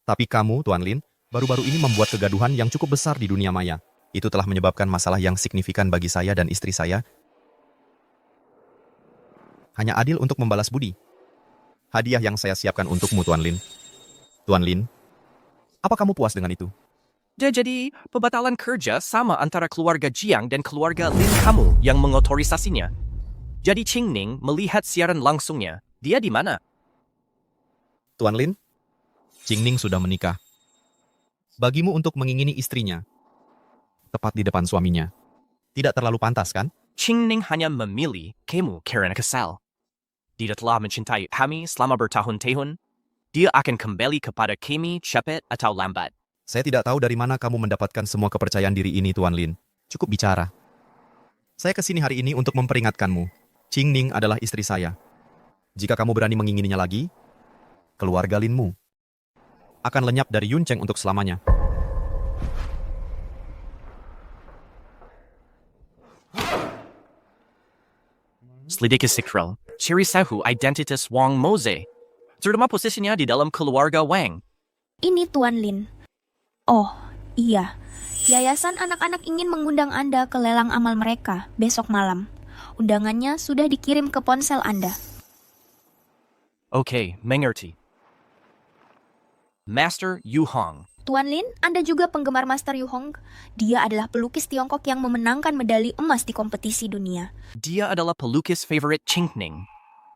Tapi kamu, Tuan Lin, baru-baru ini membuat kegaduhan yang cukup besar di dunia maya. Itu telah menyebabkan masalah yang signifikan bagi saya dan istri saya. Hanya adil untuk membalas budi. Hadiah yang saya siapkan untukmu, Tuan Lin. Tuan Lin, apa kamu puas dengan itu? Jadi, pembatalan kerja sama antara keluarga Jiang dan keluarga Lin kamu yang mengotorisasinya. Jadi Qingning melihat siaran langsungnya. Dia di mana? Tuan Lin, Qingning sudah menikah. Bagimu untuk mengingini istrinya, tepat di depan suaminya, tidak terlalu pantas, kan? Qingning hanya memilih kamu karena kesal. Dia telah mencintai kami selama bertahun-tahun. Dia akan kembali kepada kami cepat atau lambat. Saya tidak tahu dari mana kamu mendapatkan semua kepercayaan diri ini, Tuan Lin. Cukup bicara. Saya kesini hari ini untuk memperingatkanmu. Qingning adalah istri saya. Jika kamu berani mengingininya lagi, keluarga Linmu akan lenyap dari Yuncheng untuk selamanya. Selidiki Sikral, ciri tahu identitas Wang Moze, terutama posisinya di dalam keluarga Wang. Ini Tuan Lin. Oh, iya. Yayasan anak-anak ingin mengundang Anda ke lelang amal mereka besok malam. Undangannya sudah dikirim ke ponsel Anda. Oke, mengerti. Master Yu Hong. Tuan Lin, Anda juga penggemar Master Yu Hong. Dia adalah pelukis Tiongkok yang memenangkan medali emas di kompetisi dunia. Dia adalah pelukis favorit Qingning.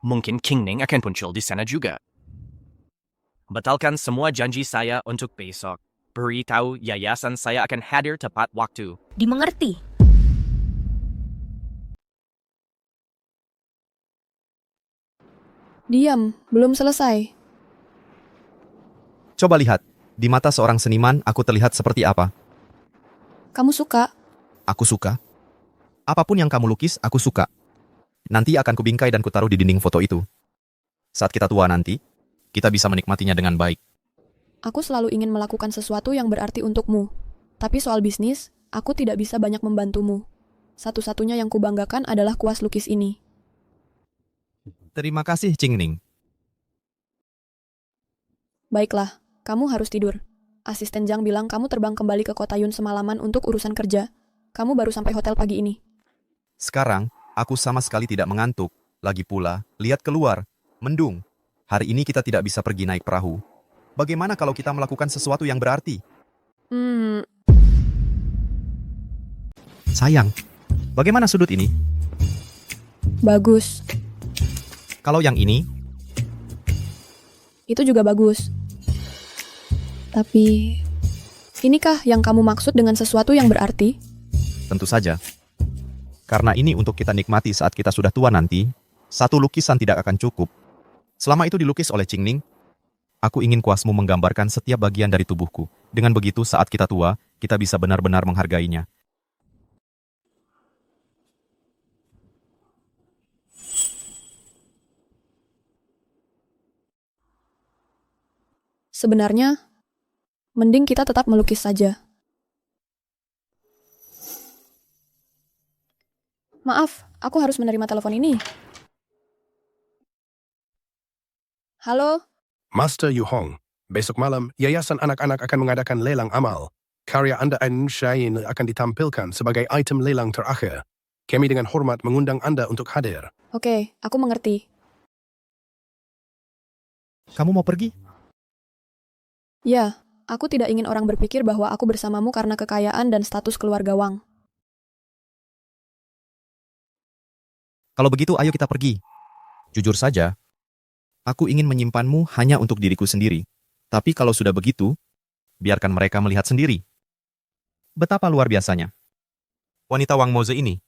Mungkin Qingning akan muncul di sana juga. Batalkan semua janji saya untuk besok. Beritahu yayasan saya akan hadir tepat waktu. Dimengerti. Diam, belum selesai. Coba lihat, di mata seorang seniman aku terlihat seperti apa? Kamu suka? Aku suka. Apapun yang kamu lukis, aku suka. Nanti akan kubingkai dan kutaruh di dinding foto itu. Saat kita tua nanti, kita bisa menikmatinya dengan baik. Aku selalu ingin melakukan sesuatu yang berarti untukmu. Tapi soal bisnis, aku tidak bisa banyak membantumu. Satu-satunya yang kubanggakan adalah kuas lukis ini. Terima kasih, Qingning. Baiklah, kamu harus tidur. asisten Jang bilang kamu terbang kembali ke kota Yun semalaman untuk urusan kerja. Kamu baru sampai hotel pagi ini. Sekarang, aku sama sekali tidak mengantuk. Lagi pula, lihat keluar. Mendung. Hari ini kita tidak bisa pergi naik perahu. Bagaimana kalau kita melakukan sesuatu yang berarti? Sayang, bagaimana sudut ini? Bagus. Kalau yang ini? Itu juga bagus. Tapi, inikah yang kamu maksud dengan sesuatu yang berarti? Tentu saja. Karena ini untuk kita nikmati saat kita sudah tua nanti, satu lukisan tidak akan cukup. Selama itu dilukis oleh Qingning, aku ingin kuasmu menggambarkan setiap bagian dari tubuhku. Dengan begitu saat kita tua, kita bisa benar-benar menghargainya. Sebenarnya, mending kita tetap melukis saja. Maaf, aku harus menerima telepon ini. Halo? Master Yu Hong, besok malam Yayasan Anak-Anak akan mengadakan lelang amal. Karya Anda dan Shain akan ditampilkan sebagai item lelang terakhir. Kami dengan hormat mengundang Anda untuk hadir. Oke, aku mengerti. Kamu mau pergi? Ya, aku tidak ingin orang berpikir bahwa aku bersamamu karena kekayaan dan status keluarga Wang. Kalau begitu, ayo kita pergi. Jujur saja, aku ingin menyimpanmu hanya untuk diriku sendiri. Tapi kalau sudah begitu, biarkan mereka melihat sendiri. Betapa luar biasanya wanita Wang Moze ini.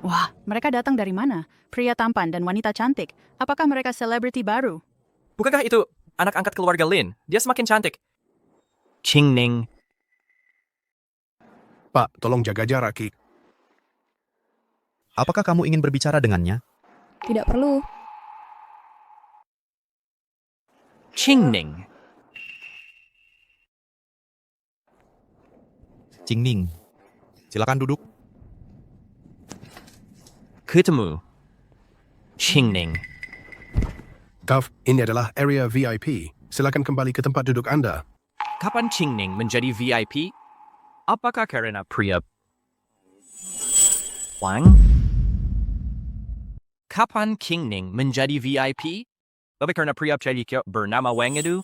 Wah, mereka datang dari mana? Pria tampan dan wanita cantik. Apakah mereka selebriti baru? Bukankah itu anak angkat keluarga Lin? Dia semakin cantik. Qingning. Pak, tolong jaga jarak, Ki. Apakah kamu ingin berbicara dengannya? Tidak perlu. Qingning. Qingning, silakan duduk. Ketemu. Qingning. Taf, ini adalah area VIP. Silakan kembali ke tempat duduk Anda. Kapan Qingning menjadi VIP? Apakah karena pria Wang? Kapan Qingning menjadi VIP? Lebih karena pria celik bernama Wang itu?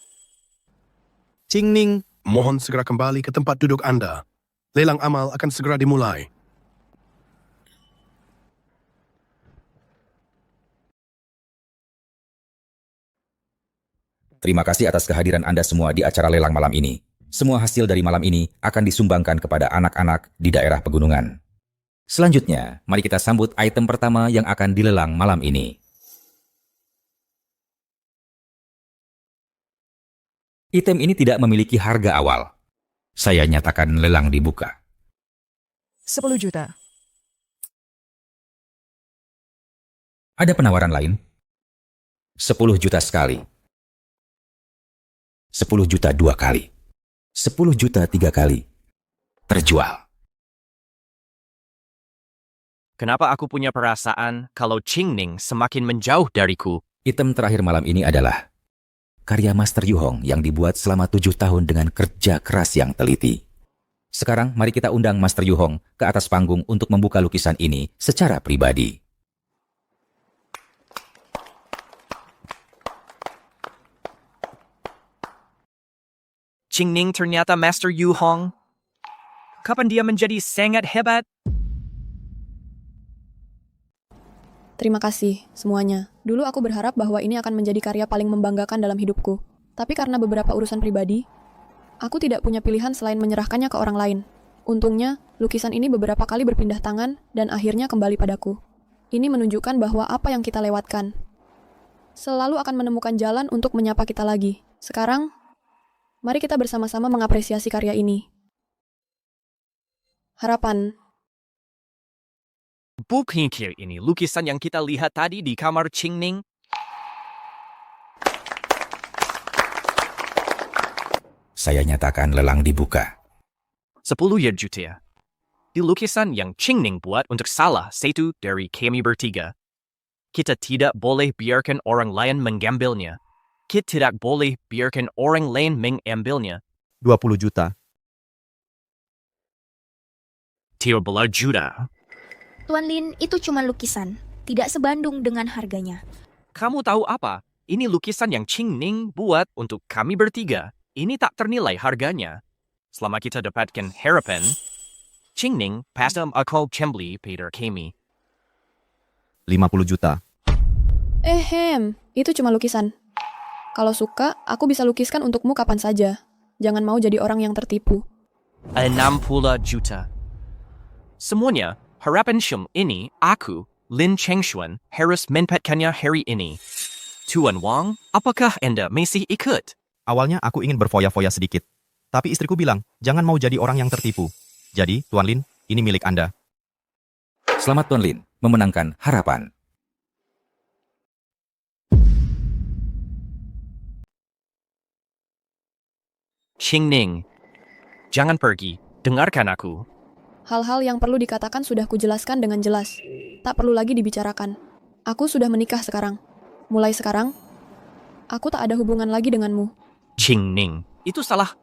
Qingning, mohon segera kembali ke tempat duduk Anda. Lelang amal akan segera dimulai. Terima kasih atas kehadiran Anda semua di acara lelang malam ini. Semua hasil dari malam ini akan disumbangkan kepada anak-anak di daerah pegunungan. Selanjutnya, mari kita sambut item pertama yang akan dilelang malam ini. Item ini tidak memiliki harga awal. Saya nyatakan lelang dibuka. 10 juta. Ada penawaran lain? 10 juta sekali. 10 juta 2 kali. 10 juta 3 kali. Terjual. Kenapa aku punya perasaan kalau Qingning semakin menjauh dariku? Item terakhir malam ini adalah karya Master Yu Hong yang dibuat selama 7 tahun dengan kerja keras yang teliti. Sekarang mari kita undang Master Yu Hong ke atas panggung untuk membuka lukisan ini secara pribadi. Qingning ternyata Master Yu Hong. Kapan dia menjadi sangat hebat? Terima kasih, semuanya. Dulu aku berharap bahwa ini akan menjadi karya paling membanggakan dalam hidupku. Tapi karena beberapa urusan pribadi, aku tidak punya pilihan selain menyerahkannya ke orang lain. Untungnya, lukisan ini beberapa kali berpindah tangan dan akhirnya kembali padaku. Ini menunjukkan bahwa apa yang kita lewatkan selalu akan menemukan jalan untuk menyapa kita lagi. Sekarang, mari kita bersama-sama mengapresiasi karya ini. Harapan. Bukankah ini lukisan yang kita lihat tadi di kamar Qingning? Saya nyatakan lelang dibuka. 10 juta. di lukisan yang Qingning buat untuk salah satu dari kami bertiga. Kita tidak boleh biarkan orang lain mengambilnya. Kita tidak boleh biarkan orang lain mengambilnya. 20 juta. 13 juta. Tuan Lin, itu cuma lukisan. Tidak sebanding dengan harganya. Kamu tahu apa? Ini lukisan yang Qingning buat untuk kami bertiga. Ini tak ternilai harganya. Selama kita dapatkan harapan, Qingning pasam akal cembli pada kami. 50 juta. Itu cuma lukisan. Kalau suka, aku bisa lukiskan untukmu kapan saja. Jangan mau jadi orang yang tertipu. 60 juta. Semuanya, harapan Shum ini, aku, Lin Chengshuan, harus mendapatkannya hari ini. Tuan Wang, apakah Anda masih ikut? Awalnya aku ingin berfoya-foya sedikit. Tapi istriku bilang, jangan mau jadi orang yang tertipu. Jadi, Tuan Lin, ini milik Anda. Selamat Tuan Lin, memenangkan harapan. Qingning, jangan pergi. Dengarkan aku. Hal-hal yang perlu dikatakan sudah kujelaskan dengan jelas. Tak perlu lagi dibicarakan. Aku sudah menikah sekarang. Mulai sekarang, aku tak ada hubungan lagi denganmu. Qingning, itu salah.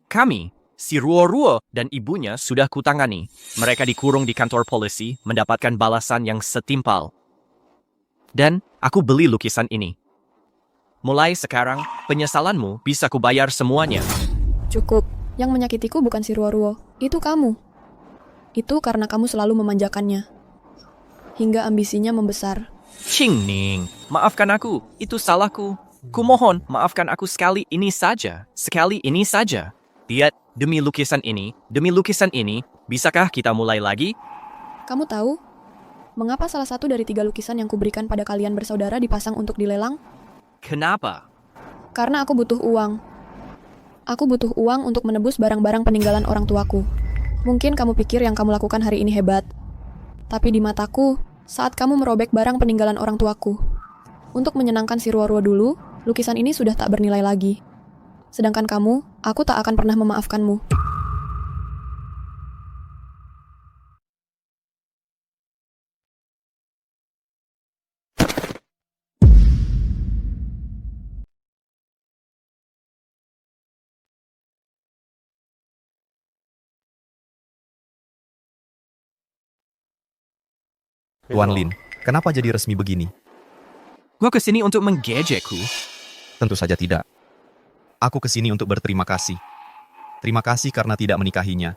Kami, si Ruo-Ruo dan ibunya sudah kutangani. Mereka dikurung di kantor polisi, mendapatkan balasan yang setimpal. Dan aku beli lukisan ini. Mulai sekarang, penyesalanmu bisa kubayar semuanya. Cukup. Yang menyakitiku bukan si Ruo-Ruo. Itu kamu. Itu karena kamu selalu memanjakannya. Hingga ambisinya membesar. Qingning, maafkan aku. Itu salahku. Kumohon, maafkan aku sekali ini saja. Sekali ini saja. Lihat, demi lukisan ini, bisakah kita mulai lagi? Kamu tahu, mengapa salah satu dari 3 lukisan yang kuberikan pada kalian bersaudara dipasang untuk dilelang? Kenapa? Karena aku butuh uang. Aku butuh uang untuk menebus barang-barang peninggalan orang tuaku. Mungkin kamu pikir yang kamu lakukan hari ini hebat. Tapi di mataku, saat kamu merobek barang peninggalan orang tuaku. Untuk menyenangkan si Ruo-Ruo dulu, lukisan ini sudah tak bernilai lagi. Sedangkan kamu, aku tak akan pernah memaafkanmu. Tuan Lin, kenapa jadi resmi begini? Gua kesini untuk menggejekku. Tentu saja tidak. Aku kesini untuk berterima kasih. Terima kasih karena tidak menikahinya.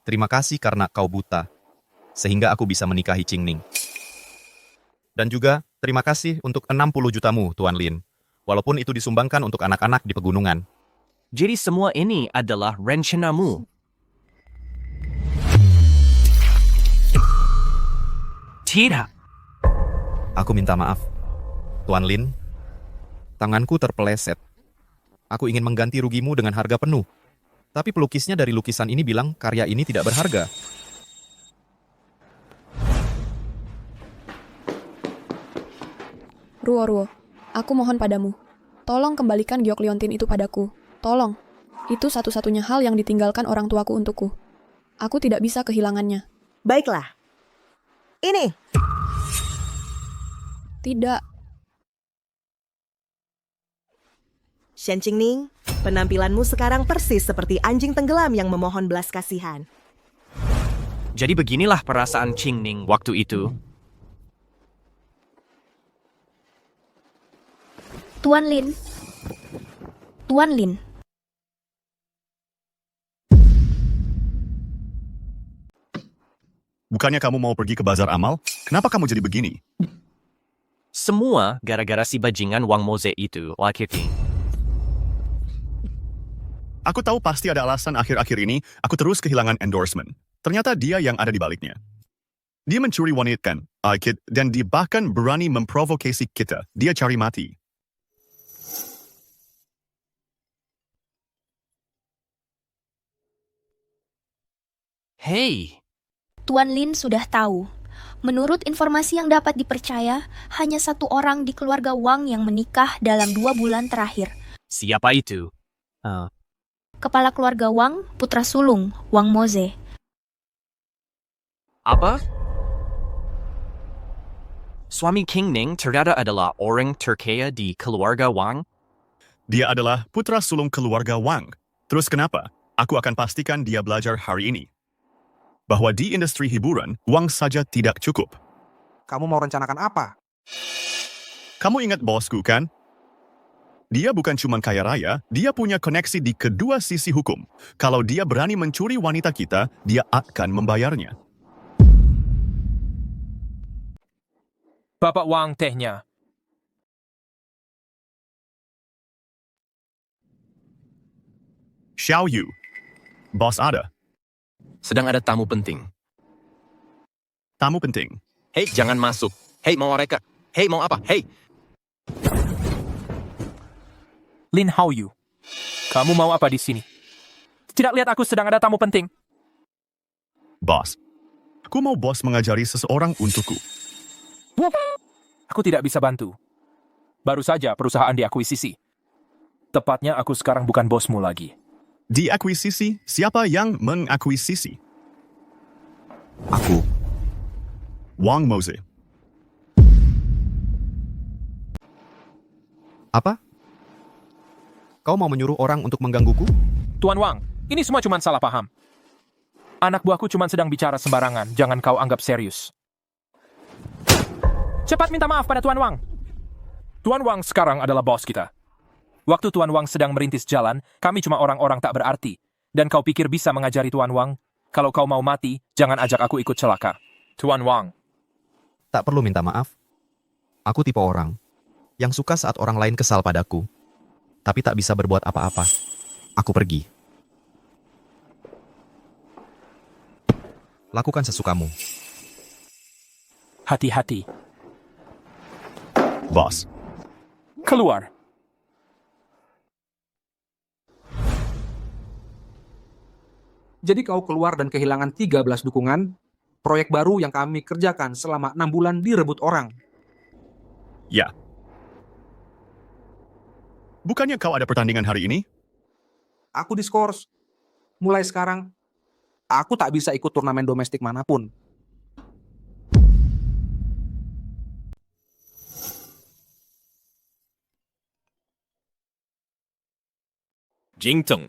Terima kasih karena kau buta. Sehingga aku bisa menikahi Qingning. Dan juga, terima kasih untuk 60 jutamu, Tuan Lin. Walaupun itu disumbangkan untuk anak-anak di pegunungan. Jadi semua ini adalah rencanamu. Tidak. Aku minta maaf. Tuan Lin, tanganku terpeleset. Aku ingin mengganti rugimu dengan harga penuh. Tapi pelukisnya dari lukisan ini bilang karya ini tidak berharga. Ruo-Ruo, aku mohon padamu. Tolong kembalikan giok liontin itu padaku. Tolong. Itu satu-satunya hal yang ditinggalkan orang tuaku untukku. Aku tidak bisa kehilangannya. Baiklah. Ini. Tidak. Shen Qingning, penampilanmu sekarang persis seperti anjing tenggelam yang memohon belas kasihan. Jadi beginilah perasaan Qingning waktu itu. Tuan Lin. Tuan Lin. Bukannya kamu mau pergi ke bazar amal? Kenapa kamu jadi begini? Semua gara-gara si bajingan Wang Moze itu, laki-laki. Aku tahu pasti ada alasan akhir-akhir ini aku terus kehilangan endorsement. Ternyata dia yang ada di baliknya. Dia mencuri wanita, Aikid, dan dia bahkan berani memprovokasi kita. Dia cari mati. Hei. Tuan Lin sudah tahu. Menurut informasi yang dapat dipercaya, hanya 1 orang di keluarga Wang yang menikah dalam 2 bulan terakhir. Siapa itu? Kepala keluarga Wang, putra sulung, Wang Moze. Apa? Suami King Ning ternyata adalah orang terkaya di keluarga Wang? Dia adalah putra sulung keluarga Wang. Terus kenapa? Aku akan pastikan dia belajar hari ini. Bahwa di industri hiburan, uang saja tidak cukup. Kamu mau rencanakan apa? Kamu ingat bosku kan? Dia bukan cuma kaya raya, dia punya koneksi di kedua sisi hukum. Kalau dia berani mencuri wanita kita, dia akan membayarnya. Bapak Wang tehnya. Xiao Yu. Bos ada. Sedang ada tamu penting. Tamu penting. Hei, jangan masuk. Hei, mau mereka. Hei, mau apa? Hei. Lin Haoyu. Kamu mau apa di sini? Tidak lihat aku sedang ada tamu penting. Bos. Aku mau bos mengajari seseorang untukku. Aku tidak bisa bantu. Baru saja perusahaan diakuisisi. Tepatnya aku sekarang bukan bosmu lagi. Diakuisisi? Siapa yang mengakuisisi? Aku. Wang Moze. Apa? Kau mau menyuruh orang untuk menggangguku? Tuan Wang, ini semua cuma salah paham. Anak buahku cuma sedang bicara sembarangan, jangan kau anggap serius. Cepat minta maaf pada Tuan Wang. Tuan Wang sekarang adalah bos kita. Waktu Tuan Wang sedang merintis jalan, kami cuma orang-orang tak berarti. Dan kau pikir bisa mengajari Tuan Wang? Kalau kau mau mati, jangan ajak aku ikut celaka. Tuan Wang. Tak perlu minta maaf. Aku tipe orang yang suka saat orang lain kesal padaku, tapi tak bisa berbuat apa-apa. Aku pergi. Lakukan sesukamu. Hati-hati. Bos. Keluar. Jadi kau keluar dan kehilangan 13 dukungan, proyek baru yang kami kerjakan selama 6 bulan direbut orang. Ya. Bukannya kau ada pertandingan hari ini? Aku diskors. Mulai sekarang, aku tak bisa ikut turnamen domestik manapun. Jingteng.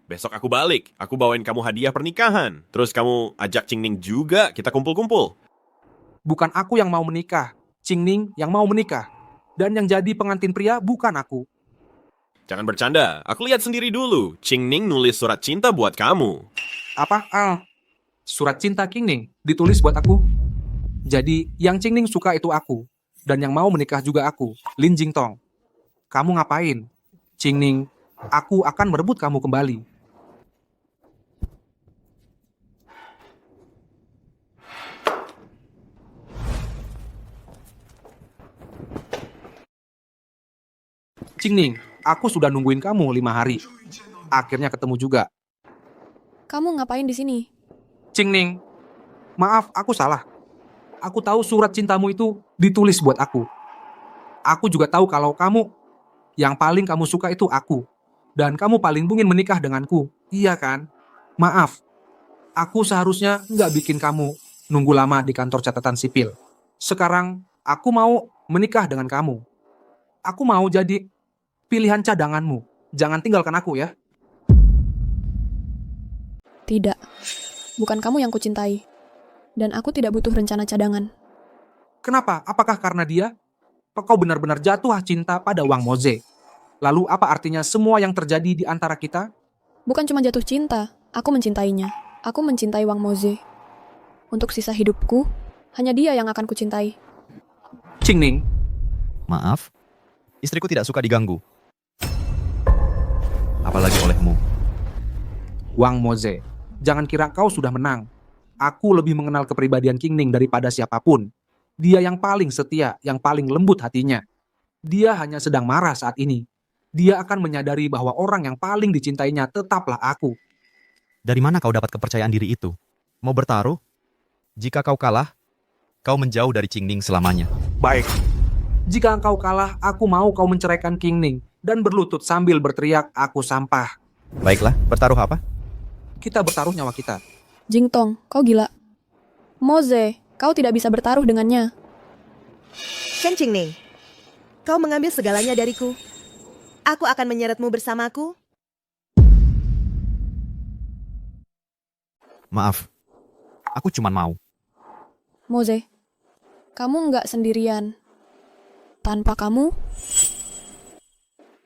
Besok aku balik. Aku bawain kamu hadiah pernikahan. Terus kamu ajak Qingning juga, kita kumpul-kumpul. Bukan aku yang mau menikah. Qingning yang mau menikah. Dan yang jadi pengantin pria bukan aku. Jangan bercanda. Aku lihat sendiri dulu. Qingning nulis surat cinta buat kamu. Apa? Surat cinta Qingning ditulis buat aku. Jadi yang Qingning suka itu aku. Dan yang mau menikah juga aku, Lin Jingtong. Kamu ngapain? Qingning, aku akan merebut kamu kembali. Qingning, aku sudah nungguin kamu 5 hari. Akhirnya ketemu juga. Kamu ngapain di sini? Qingning, maaf, aku salah. Aku tahu surat cintamu itu ditulis buat aku. Aku juga tahu kalau kamu, yang paling kamu suka itu aku. Dan kamu paling ingin menikah denganku. Iya kan? Maaf, aku seharusnya nggak bikin kamu nunggu lama di kantor catatan sipil. Sekarang, aku mau menikah dengan kamu. Aku mau jadi pilihan cadanganmu. Jangan tinggalkan aku ya. Tidak. Bukan kamu yang kucintai. Dan aku tidak butuh rencana cadangan. Kenapa? Apakah karena dia? Kau benar-benar jatuh cinta pada Wang Moze? Lalu apa artinya semua yang terjadi di antara kita? Bukan cuma jatuh cinta. Aku mencintainya. Aku mencintai Wang Moze. Untuk sisa hidupku, hanya dia yang akan kucintai. Qingning. Maaf, istriku tidak suka diganggu. Apalagi olehmu. Wang Moze, jangan kira kau sudah menang. Aku lebih mengenal kepribadian Qingning daripada siapapun. Dia yang paling setia, yang paling lembut hatinya. Dia hanya sedang marah saat ini. Dia akan menyadari bahwa orang yang paling dicintainya tetaplah aku. Dari mana kau dapat kepercayaan diri itu? Mau bertaruh? Jika kau kalah, kau menjauh dari Qingning selamanya. Baik. Jika engkau kalah, aku mau kau menceraikan Qingning dan berlutut sambil berteriak, aku sampah. Baiklah, bertaruh apa? Kita bertaruh nyawa kita. Jingtong, kau gila. Moze, kau tidak bisa bertaruh dengannya. Shen Qingning, kau mengambil segalanya dariku. Aku akan menyeretmu bersamaku. Maaf, aku cuma mau. Moze, kamu nggak sendirian. Tanpa kamu,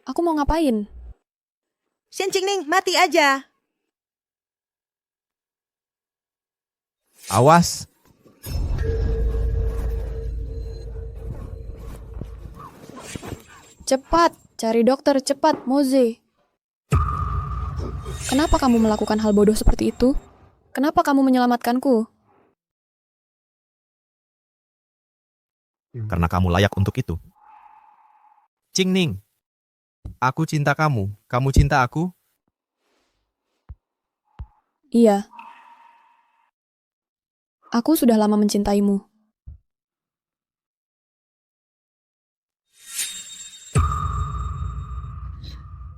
aku mau ngapain? Shen Qingning, mati aja. Awas. Cepat, cari dokter cepat, Moze. Kenapa kamu melakukan hal bodoh seperti itu? Kenapa kamu menyelamatkanku? Karena kamu layak untuk itu. Qingning, aku cinta kamu. Kamu cinta aku? Iya. Aku sudah lama mencintaimu.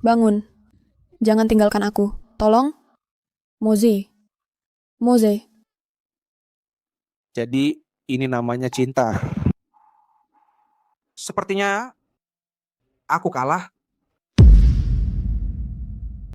Bangun. Jangan tinggalkan aku. Tolong. Moze. Moze. Jadi, ini namanya cinta. Sepertinya aku kalah.